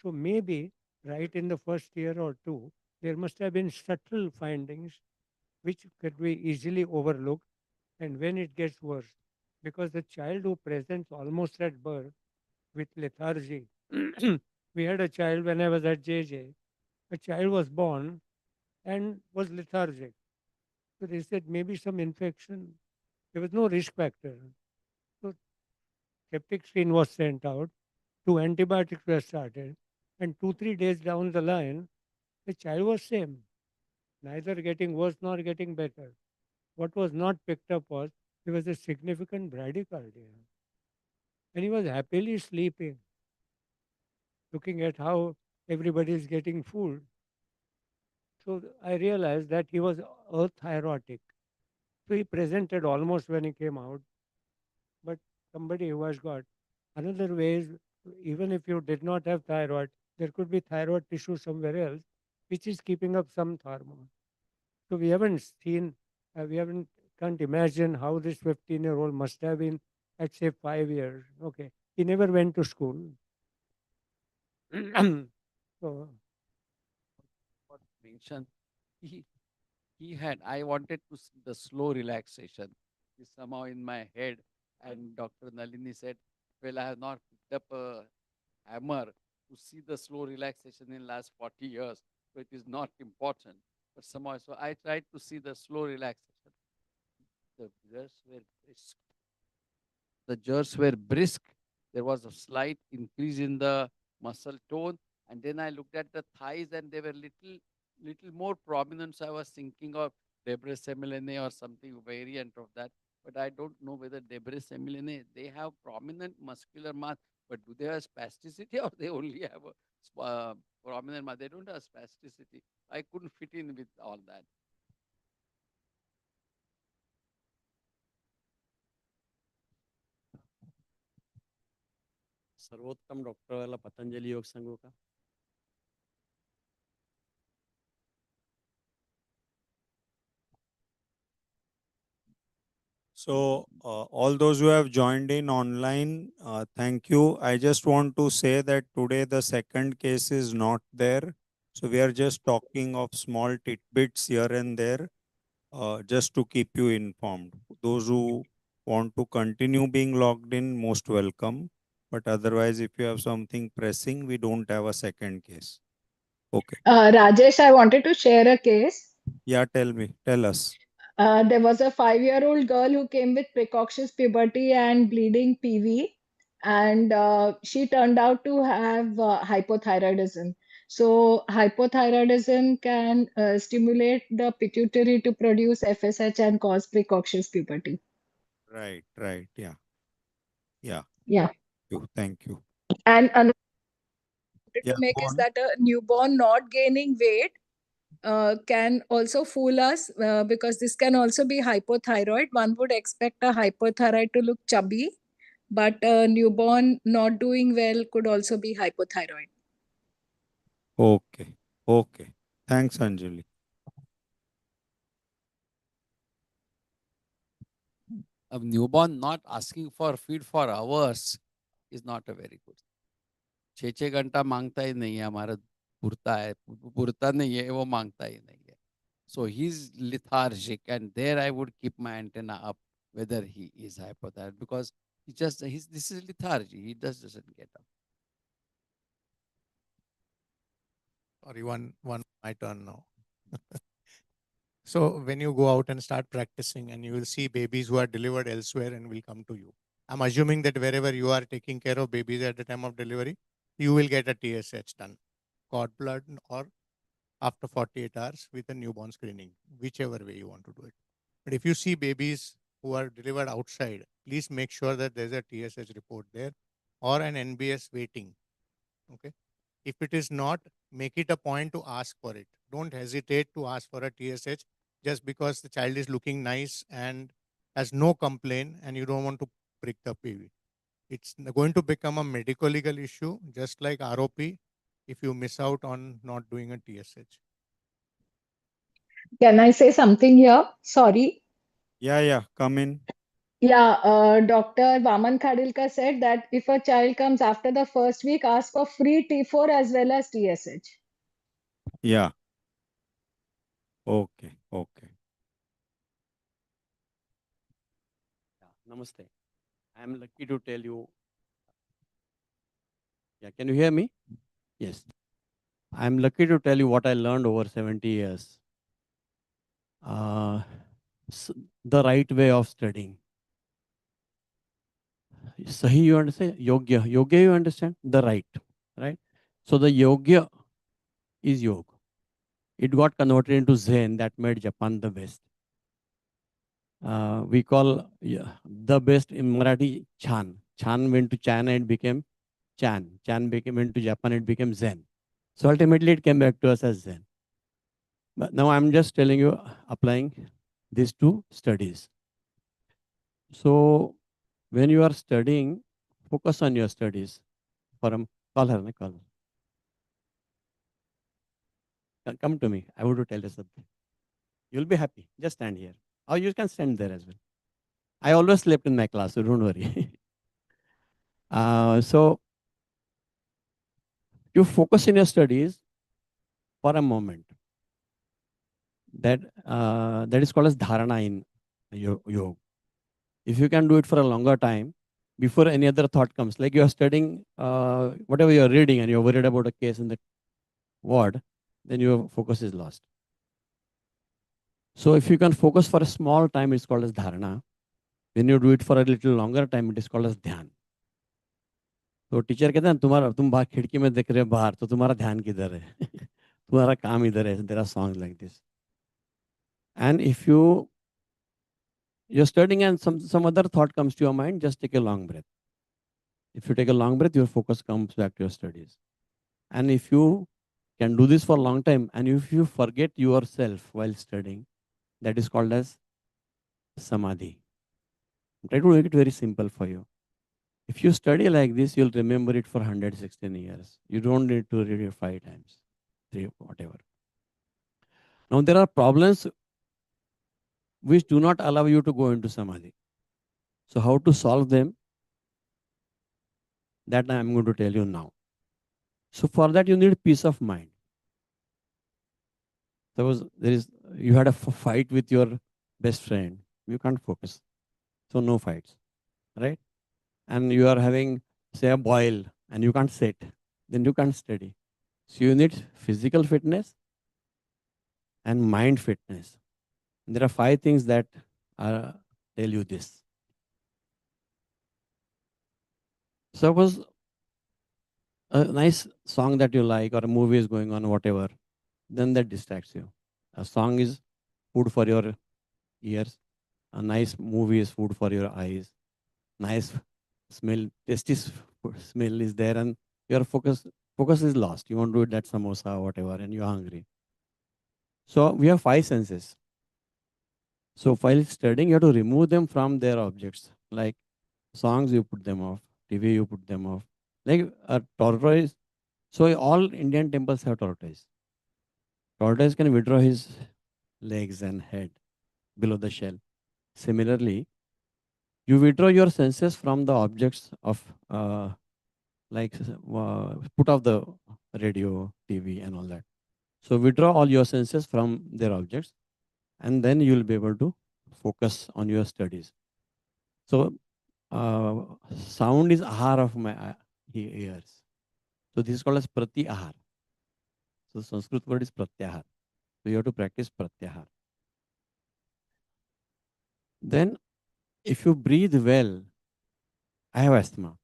So maybe right in the first year or two, there must have been subtle findings which could be easily overlooked and when it gets worse. Because the child who presents almost at birth with lethargy, we had a child when I was at JJ, a child was born and was lethargic. So they said maybe some infection. There was no risk factor. So septic screen was sent out, two antibiotics were started, and 2, 3 days down the line, the child was same, neither getting worse nor getting better. What was not picked up was there was a significant bradycardia. And he was happily sleeping, looking at how everybody is getting food. So I realized that he was euthyrotic. So he presented almost when he came out, but somebody who has got another way is even if you did not have thyroid, there could be thyroid tissue somewhere else which is keeping up some hormone. So we haven't seen, we haven't can't imagine how this 15-year-old must have been at say 5 years. Okay, he never went to school. So What mentioned, he he had. I wanted to see the slow relaxation. It's somehow in my head, and Dr. Nalini said, "Well, I have not picked up a hammer to see the slow relaxation in last 40 years, so it is not important." But somehow, so I tried to see the slow relaxation. The jars were brisk. The jars were brisk. There was a slight increase in the muscle tone, and then I looked at the thighs, and they were little more prominent. So I was thinking of debris semilene or something variant of that. But I don't know whether debris semilene, they have prominent muscular mass, but do they have spasticity or they only have a prominent mass? They don't have spasticity. I couldn't fit in with all that. सर्वोत्तम doctor वाला पतंजलि योग संघ का So, all those who have joined in online, thank you. I just want to say that today the second case is not there. So, we are just talking of small tidbits here and there, just to keep you informed. Those who want to continue being logged in, most welcome. But otherwise, if you have something pressing, we don't have a second case. Okay. Rajesh, I wanted to share a case. Yeah, tell us. There was a 5-year-old girl who came with precocious puberty and bleeding PV, and she turned out to have hypothyroidism. So, hypothyroidism can stimulate the pituitary to produce FSH and cause precocious puberty. Right. Yeah. Yeah. Thank you. And another Yeah, to make go is on. that a newborn not gaining weight can also fool us because this can also be hypothyroid. One would expect a hypothyroid to look chubby, but a newborn not doing well could also be hypothyroid. Okay. Thanks, Anjali. a newborn not asking for feed for hours is not a very good. 6-6 घंटा मांगता ही नहीं है हमारा, पुरता है, पुरता नहीं है, वो मांगता ही नहीं है. So he's lethargic, and there I would keep my antenna up whether he is hypothyroid, because this is lethargy. He doesn't get up. Sorry, one my turn now. So when you go out and start practicing, and you will see babies who are delivered elsewhere and will come to you. I'm assuming that wherever you are taking care of babies at the time of delivery, you will get a TSH done, cord blood, or after 48 hours with a newborn screening, whichever way you want to do it. But if you see babies who are delivered outside, please make sure that there's a TSH report there or an NBS waiting. Okay. If it is not, make it a point to ask for it. Don't hesitate to ask for a TSH just because the child is looking nice and has no complaint and you don't want to prick the PV. It's going to become a medical legal issue, just like ROP, if you miss out on not doing a TSH. Can I say something here? Sorry. Yeah, come in. Yeah, Dr. Vaman Khadilkar said that if a child comes after the first week, ask for free T4 as well as TSH. Yeah. Okay. Yeah, namaste. I am lucky to tell you. Yeah, can you hear me? Yes. I am lucky to tell you what I learned over 70 years. Uh, the right way of studying. Sahi, you understand? Yogya. Yogya, you understand? The right. Right? So the Yogya is yoga. It got converted into Zen that made Japan the best. We call the best in Marathi Chan. Chan went to China, it became Chan. Chan went to Japan, it became Zen. So ultimately it came back to us as Zen. But now I'm just telling you, applying these two studies. So when you are studying, focus on your studies. Call her. Come to me. I want to tell you something. You'll be happy. Just stand here. Or you can stand there as well. I always slept in my class, so don't worry. So you focus in your studies for a moment. That is called as dharana in yoga. If you can do it for a longer time, before any other thought comes, like you are studying whatever you are reading and you're worried about a case in the ward, then your focus is lost. So if you can focus for a small time, it's called as dharana. When you do it for a little longer time, it is called as dhyan. तो teacher कहते हैं तुम बाहर खिड़की में देख रहे हो बाहर, तो तुम्हारा ध्यान किधर है? तुम्हारा काम इधर है. There are songs like this. And if you're studying and some other thought comes to your mind, just take a long breath. If you take a long breath, your focus comes back to your studies. And if you can do this for a long time, and if you forget yourself while studying, that is called as samadhi. Try to make it very simple for you. If you study like this, you'll remember it for 116 years. You don't need to read it 5 times, 3, whatever. Now, there are problems which do not allow you to go into samadhi. So, how to solve them? That I am going to tell you now. So, for that, you need peace of mind. Suppose you had a fight with your best friend, you can't focus. So, no fights, right? And you are having, say, a boil and you can't sit, then you can't study. So, you need physical fitness and mind fitness. And there are 5 things that tell you this. Suppose a nice song that you like or a movie is going on, whatever, then that distracts you. A song is food for your ears. A nice movie is food for your eyes. Nice smell, tasty smell is there, and your focus is lost. You want to eat that samosa or whatever, and you're hungry. So we have 5 senses. So while studying, you have to remove them from their objects. Like songs, you put them off. TV, you put them off. Like a tortoise. So all Indian temples have tortoise. Tortoise can withdraw his legs and head below the shell. Similarly, You withdraw your senses from the objects of like put off the radio, TV, and all that. So withdraw all your senses from their objects, and then you will be able to focus on your studies. So sound is ahar of my ears. So this is called as prati ahar. So Sanskrit word is pratyahar. So you have to practice pratyahar. Then if you breathe well, I have asthma.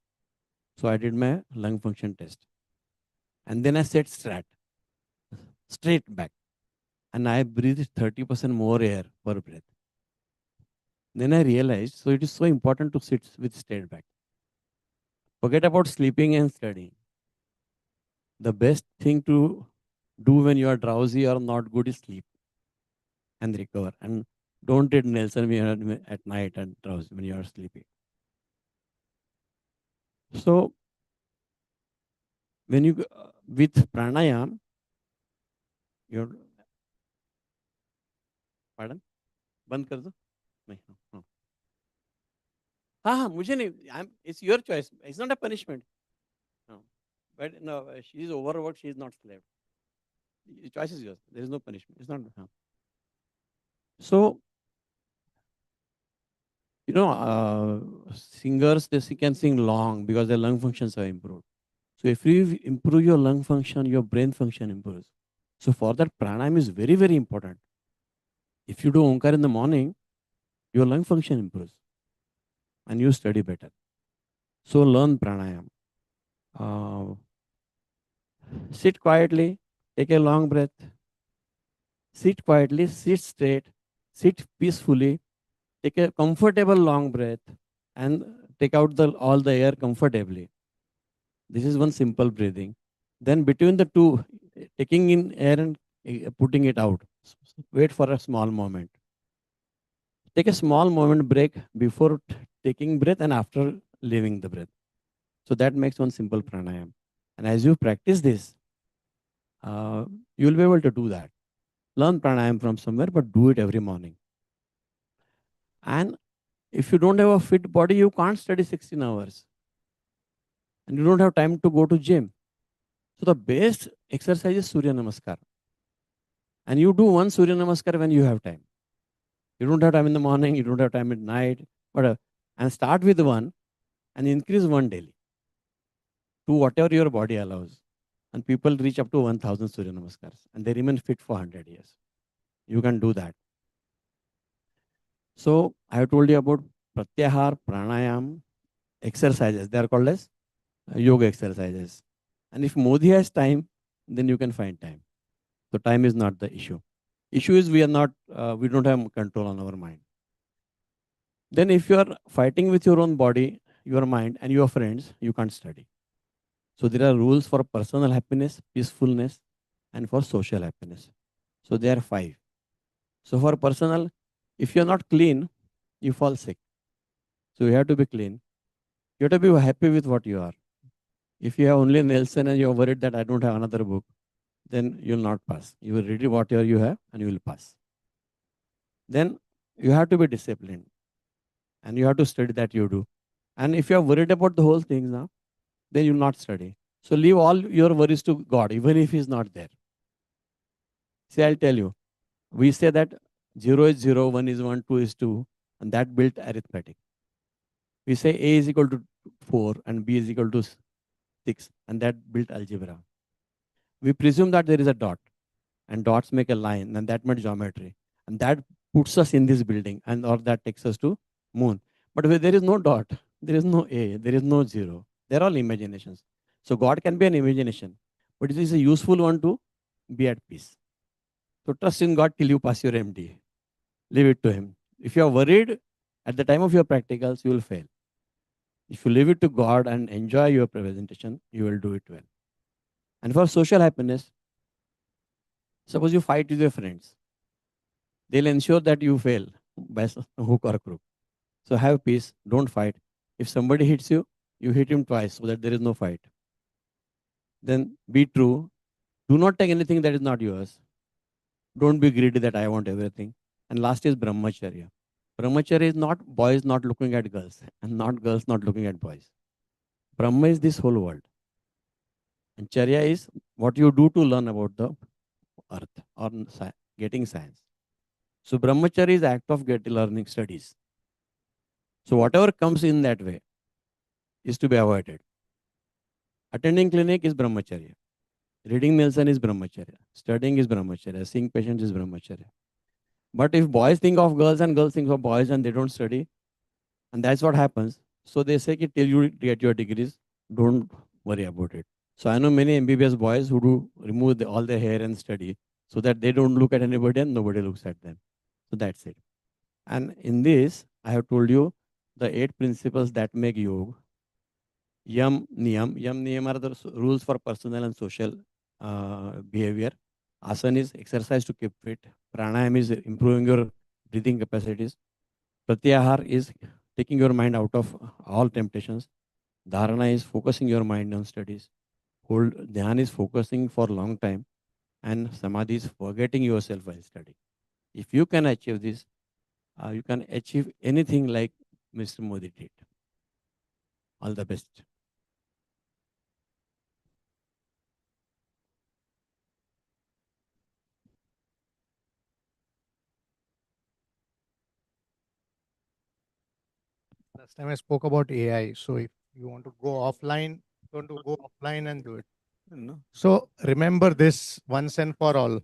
So I did my lung function test. And then I said straight back. And I breathed 30% more air per breath. Then I realized, so it is so important to sit with straight back. Forget about sleeping and studying. The best thing to do when you are drowsy or not good is sleep and recover. And don't read Nelson when you are at night and drowsy when you are sleeping. So when you with pranayam, you're pardon? बंद कर दो नहीं हाँ हाँ हाँ मुझे नहीं it's your choice, it's not a punishment. No. But no, she is overworked, she is not slept. The choice is yours, there is no punishment, it's not. So you know, singers, they can sing long because their lung functions are improved. So if you improve your lung function, your brain function improves. So for that, pranayam is very, very important. If you do onkar in the morning, your lung function improves and you study better. So learn pranayam. Sit quietly, take a long breath. Sit quietly, sit straight, sit peacefully, take a comfortable long breath and take out all the air comfortably. This is one simple breathing. Then between the two, taking in air and putting it out, wait for a small moment. Take a small moment break before taking breath and after leaving the breath. So that makes one simple pranayam. And as you practice this, you will be able to do that. Learn pranayam from somewhere, but do it every morning. And if you don't have a fit body, you can't study 16 hours. And you don't have time to go to gym. So the best exercise is Surya Namaskar. And you do one Surya Namaskar when you have time. You don't have time in the morning, you don't have time at night, whatever. And start with one and increase one daily to whatever your body allows. And people reach up to 1000 Surya Namaskars and they remain fit for 100 years. You can do that. So I have told you about pratyahar, pranayam, exercises. They are called as yoga exercises. And if Modi has time, then you can find time. So time is not the issue. Issue is we don't have control on our mind. Then if you are fighting with your own body, your mind and your friends, you can't study. So there are rules for personal happiness, peacefulness, and for social happiness. So there are 5. So for personal, if you're not clean, you fall sick. So you have to be clean. You have to be happy with what you are. If you have only Nelson and you're worried that I don't have another book, then you'll not pass. You will read whatever you have and you will pass. Then you have to be disciplined and you have to study that you do. And if you are worried about the whole thing now, then you will not study. So leave all your worries to God, even if He's not there. See, I'll tell you. We say that 0 is 0, 1 is 1, 2 is 2, and that built arithmetic. We say A is equal to 4 and B is equal to 6, and that built algebra. We presume that there is a dot, and dots make a line, and that meant geometry. And that puts us in this building, and or that takes us to moon. But where there is no dot, there is no A, there is no 0. They're all imaginations. So God can be an imagination, but it is a useful one to be at peace. So trust in God till you pass your MD. Leave it to Him. If you are worried at the time of your practicals, you will fail. If you leave it to God and enjoy your presentation, you will do it well. And for social happiness, suppose you fight with your friends. They'll ensure that you fail by hook or crook. So have peace, don't fight. If somebody hits you, you hit him twice so that there is no fight. Then be true. Do not take anything that is not yours. Don't be greedy that I want everything. And last is brahmacharya. Brahmacharya is not boys not looking at girls and not girls not looking at boys. Brahma is this whole world. And Charya is what you do to learn about the earth or getting science. So Brahmacharya is act of getting learning studies. So whatever comes in that way is to be avoided. Attending clinic is Brahmacharya. Reading Nielsen is Brahmacharya. Studying is Brahmacharya. Seeing patients is Brahmacharya. But if boys think of girls and girls think of boys and they don't study, and that's what happens. So they say till you get your degrees, don't worry about it. So I know many MBBS boys who do remove all their hair and study so that they don't look at anybody and nobody looks at them. So that's it. And in this, I have told you the 8 principles that make yoga. Yam niyam are the rules for personal and social behavior. Asana is exercise to keep fit. Pranayam is improving your breathing capacities. Pratyahar is taking your mind out of all temptations. Dharana is focusing your mind on studies. Hold Dhyan is focusing for a long time. And Samadhi is forgetting yourself while studying. If you can achieve this, you can achieve anything like Mr. Modi did. All the best. Last time I spoke about AI. So if you want to go offline, you want to go offline and do it. No. So remember this once and for all.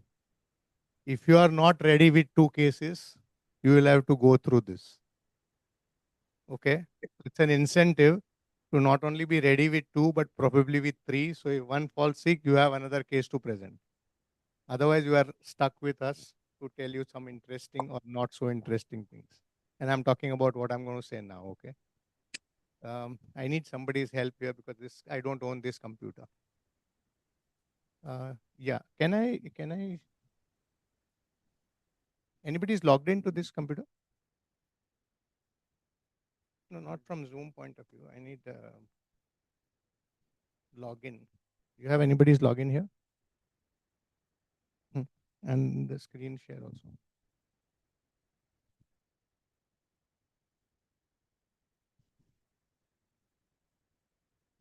If you are not ready with 2 cases, you will have to go through this. Okay? It's an incentive to not only be ready with 2, but probably with 3. So if one falls sick, you have another case to present. Otherwise, you are stuck with us to tell you some interesting or not so interesting things. And I'm talking about what I'm going to say now, okay? I need somebody's help here because I don't own this computer. Yeah, can I, anybody's logged into this computer? No, not from Zoom point of view. I need login. You have anybody's login here? And the screen share also.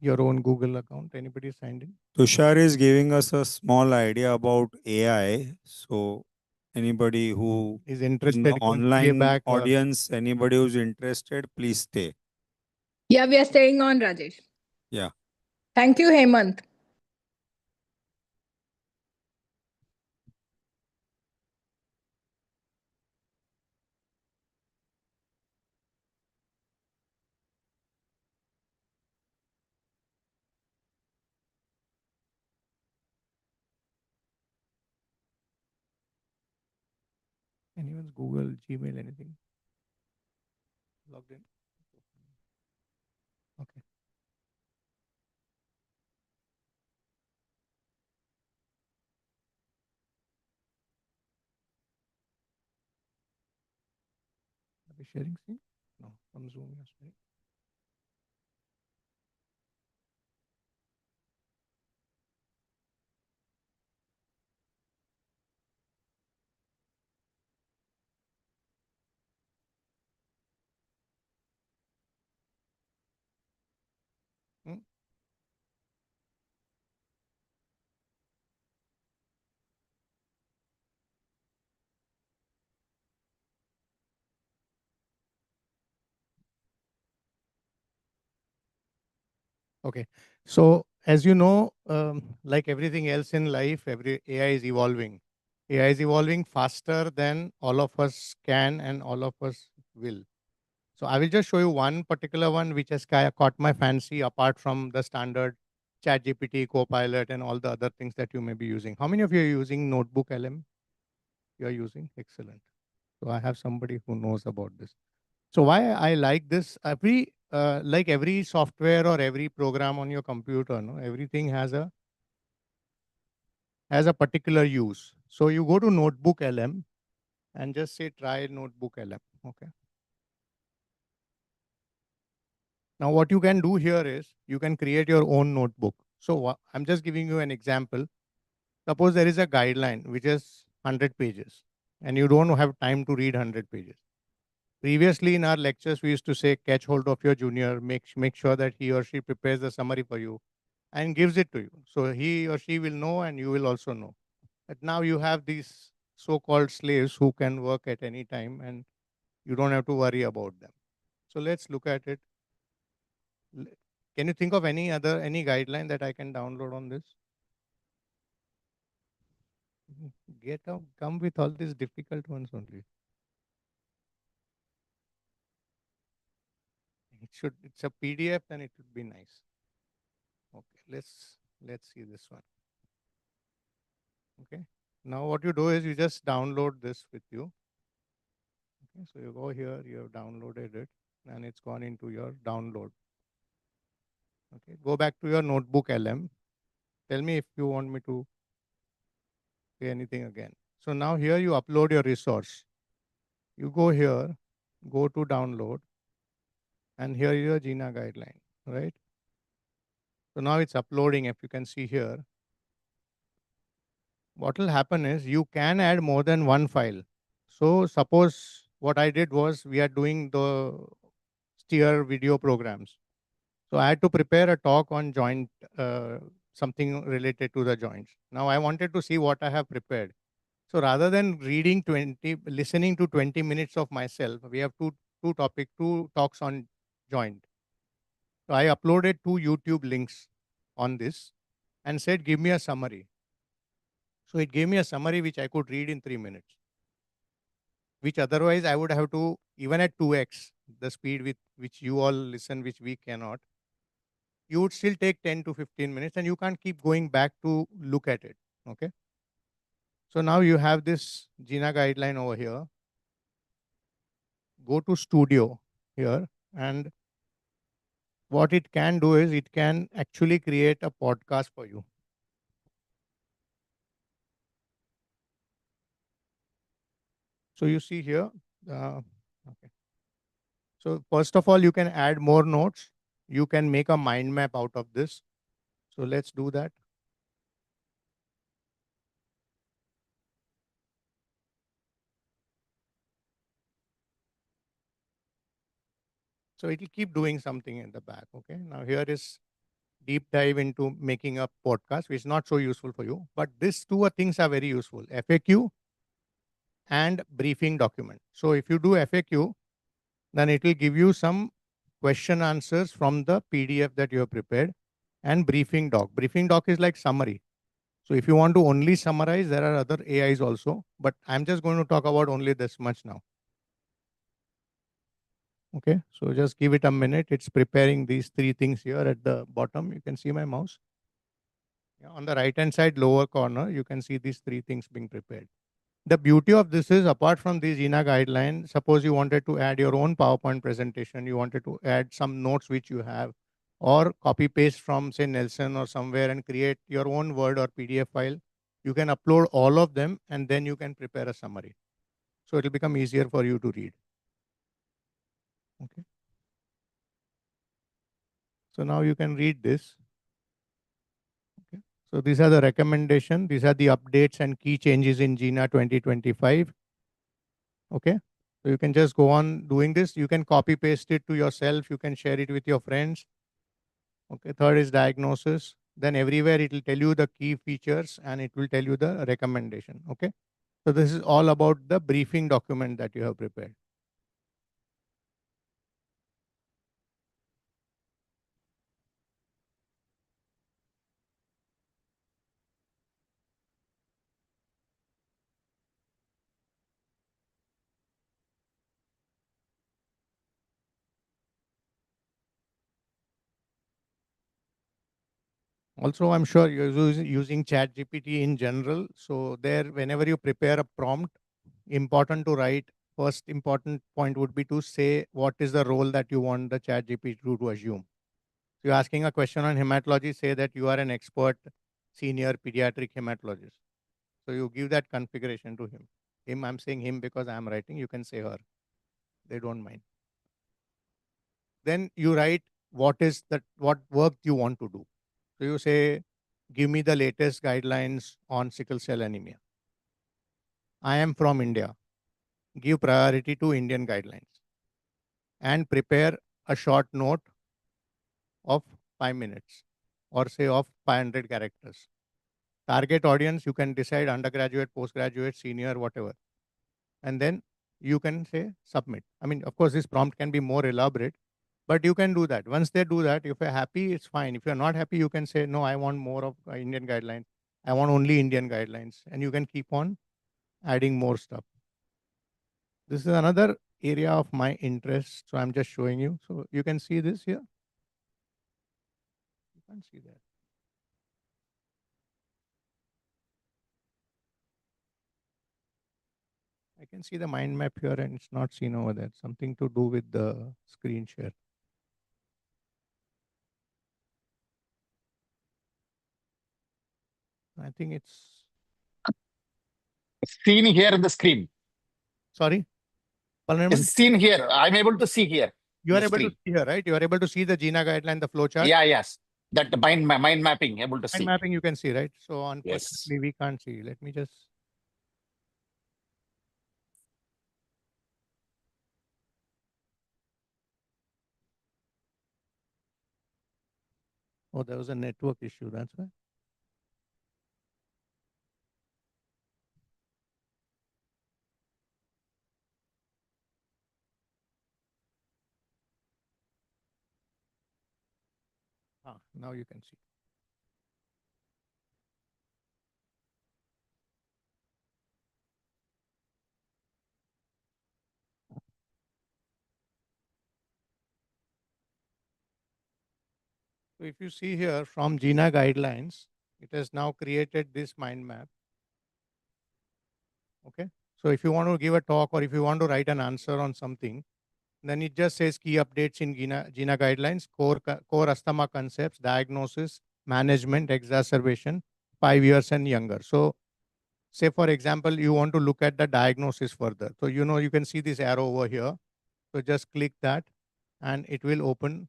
Your own Google account. Anybody signed in? Tushar is giving us a small idea about AI. So anybody who Is in interested the can play online back. audience, anybody who's interested, please stay. Yeah, we are staying on, Rajesh. Yeah. Thank you, Hemant. Anyone's Google, Gmail, anything? Logged in? Okay. Are we sharing screen? No, from Zoom you're sharing. Hmm? Okay. So as you know, like everything else in life, every AI is evolving. AI is evolving faster than all of us can and all of us will. So I will just show you one particular one which has caught my fancy apart from the standard ChatGPT, Copilot, and all the other things that you may be using. How many of you are using Notebook LM? You are using? Excellent. So I have somebody who knows about this. So why I like this, like every software or every program on your computer, no, everything has a particular use. So you go to Notebook LM and just say try Notebook LM. Okay. Now what you can do here is you can create your own notebook. So I'm just giving you an example. Suppose there is a guideline which is 100 pages and you don't have time to read 100 pages. Previously in our lectures, we used to say, catch hold of your junior, make sure that he or she prepares the summary for you and gives it to you. So he or she will know and you will also know. But now you have these so-called slaves who can work at any time and you don't have to worry about them. So let's look at it. Can you think of any guideline that I can download on this? Come with all these difficult ones only. It's a PDF, then it would be nice. Okay, let's see this one. Okay. Now what you do is you just download this with you. Okay, so you go here, you have downloaded it, and it's gone into your download. Okay, go back to your notebook LM. Tell me if you want me to say anything again. So now here you upload your resource. You go here, go to download, and here is your GINA guideline, right? So now it's uploading, if you can see here. What will happen is you can add more than one file. So suppose what I did was we are doing the steer video programs. So I had to prepare a talk on joint, something related to the joints. Now I wanted to see what I have prepared. So rather than listening to 20 minutes of myself, we have two talks on joint. So I uploaded 2 YouTube links on this and said, give me a summary. So it gave me a summary which I could read in 3 minutes, which otherwise I would have to, even at 2x, the speed with which you all listen, which we cannot, you would still take 10 to 15 minutes and you can't keep going back to look at it. Okay. So now you have this GINA guideline over here. Go to studio here, and what it can do is it can actually create a podcast for you. So you see here, okay. So first of all, you can add more notes. You can make a mind map out of this. So let's do that. So it will keep doing something in the back. Okay. Now here is deep dive into making a podcast, which is not so useful for you. But these two things are very useful: FAQ and briefing document. So if you do FAQ, then it will give you some question answers from the PDF that you have prepared, and briefing doc. Briefing doc is like summary. So if you want to only summarize, there are other AIs also, but I'm just going to talk about only this much now. Okay, so just give it a minute. It's preparing these 3 things here at the bottom. You can see my mouse. Yeah, on the right hand side, lower corner, you can see these 3 things being prepared. The beauty of this is, apart from these GINA guidelines, suppose you wanted to add your own PowerPoint presentation, you wanted to add some notes which you have, or copy paste from, say, Nelson or somewhere and create your own Word or PDF file, you can upload all of them and then you can prepare a summary. So it will become easier for you to read. Okay. So now you can read this. Okay. So these are the recommendations. These are the updates and key changes in GINA 2025. Okay. So you can just go on doing this. You can copy paste it to yourself. You can share it with your friends. Okay. Third is diagnosis. Then everywhere it will tell you the key features and it will tell you the recommendation. Okay. So this is all about the briefing document that you have prepared. Also, I'm sure you're using ChatGPT in general. So there, whenever you prepare a prompt, important to write. First important point would be to say what is the role that you want the ChatGPT to assume. So you're asking a question on hematology, say that you are an expert senior pediatric hematologist. So you give that configuration to him. I'm saying him because I'm writing. You can say her. They don't mind. Then you write what work you want to do. So you say, give me the latest guidelines on sickle cell anemia. I am from India. Give priority to Indian guidelines. and prepare a short note of 5 minutes or say of 500 characters. Target audience, you can decide undergraduate, postgraduate, senior, whatever. And then you can say submit. I mean, of course, this prompt can be more elaborate, but you can do that. Once they do that, if you're happy, it's fine. If you're not happy, you can say, no, I want more of Indian guidelines. I want only Indian guidelines. And you can keep on adding more stuff. This is another area of my interest. So I'm just showing you. So you can see this here. You can't see that. I can see the mind map here and it's not seen over there. Something to do with the screen share. I think it's seen here in the screen. Sorry. It's seen here. I'm able to see here. You are able to see here, right? You are able to see the GINA guideline, the flow chart. Yeah, yes. That mind mapping, able to see. Mind mapping you can see, right? So unfortunately, we can't see. Let me just. Oh, there was a network issue. That's why. Now you can see. So if you see here from GINA guidelines, it has now created this mind map. Okay. So if you want to give a talk or if you want to write an answer on something, then it just says key updates in GINA guidelines, core asthma concepts, diagnosis, management, exacerbation, 5 years and younger. So say, for example, you want to look at the diagnosis further. So, you can see this arrow over here. So just click that and it will open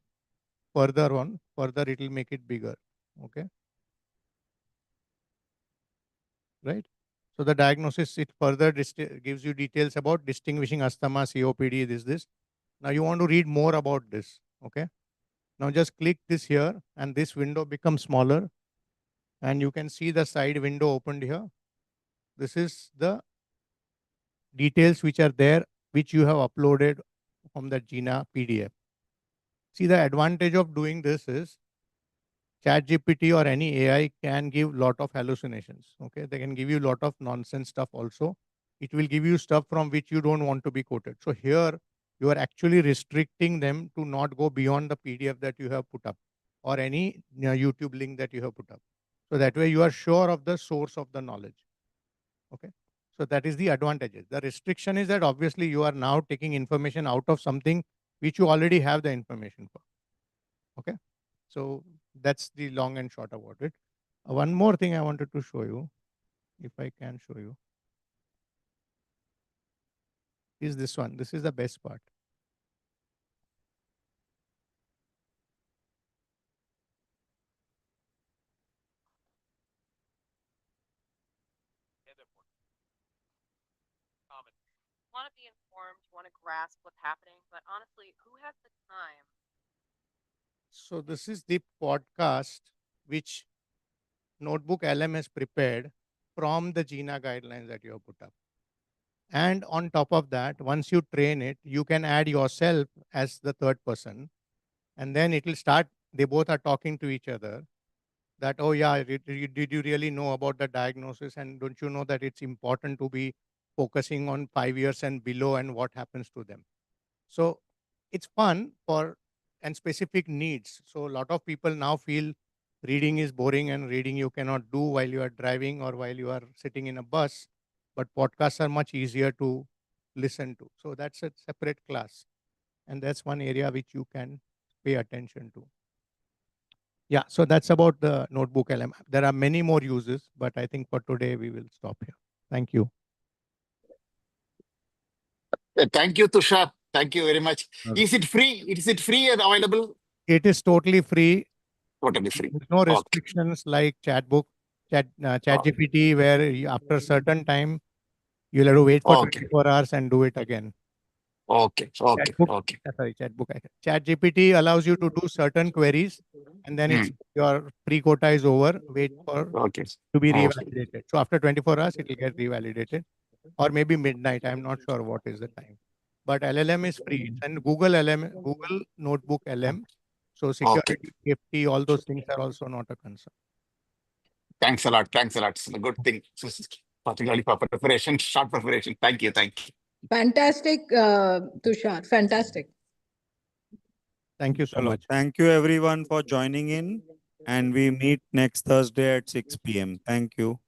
further on. Further, it will make it bigger. Okay. Right. So the diagnosis, it further gives you details about distinguishing asthma, COPD, this. Now you want to read more about this. Okay. Now just click this here and this window becomes smaller and you can see the side window opened here. This is the details which are there, which you have uploaded from the GINA PDF. See, the advantage of doing this is ChatGPT or any AI can give lot of hallucinations. Okay, they can give you lot of nonsense stuff also. It will give you stuff from which you don't want to be quoted. So here you are actually restricting them to not go beyond the PDF that you have put up or any YouTube link that you have put up. So that way you are sure of the source of the knowledge. Okay. So that is the advantages. The restriction is that obviously you are now taking information out of something which you already have the information for. Okay. So that's the long and short about it. One more thing I wanted to show you, if I can show you, is this one. This is the best part. Want to be informed, want to grasp what's happening, but honestly, who has the time? So this is the podcast which Notebook LM has prepared from the GINA guidelines that you have put up. And on top of that, once you train it, you can add yourself as the third person. And then it will start, they both are talking to each other that, oh yeah, did you really know about the diagnosis? And don't you know that it's important to be focusing on 5 years and below and what happens to them? So it's fun for and specific needs. So a lot of people now feel reading is boring and reading you cannot do while you are driving or while you are sitting in a bus, but podcasts are much easier to listen to. So that's a separate class. And that's one area which you can pay attention to. Yeah, so that's about the Notebook LM. There are many more uses, but I think for today we will stop here. Thank you. Thank you, Tushar. Thank you very much. Is it free? Is it free and available? It is totally free. Totally free. There's no restrictions like ChatGPT, where after a certain time, you'll have to wait for 24 hours and do it again. Okay. Okay. Chatbook, Okay. sorry, Chatbook. ChatGPT allows you to do certain queries, and then it's your pre-quota is over. Wait for Okay. to be Okay. revalidated. So after 24 hours, it will get revalidated, or maybe midnight. I'm not sure what is the time. But LLM is free. It's and Google LM, Google Notebook LM. So Okay. security, safety, all those things are also not a concern. Thanks a lot. Thanks a lot. It's a good thing, particularly for preparation, short preparation. Thank you. Thank you. Fantastic, Tushar. Fantastic. Thank you so Chalo, much. thank you everyone for joining in, and we meet next Thursday at 6 p.m. Thank you.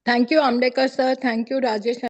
Thank you, Amdekar sir. Thank you, Rajesh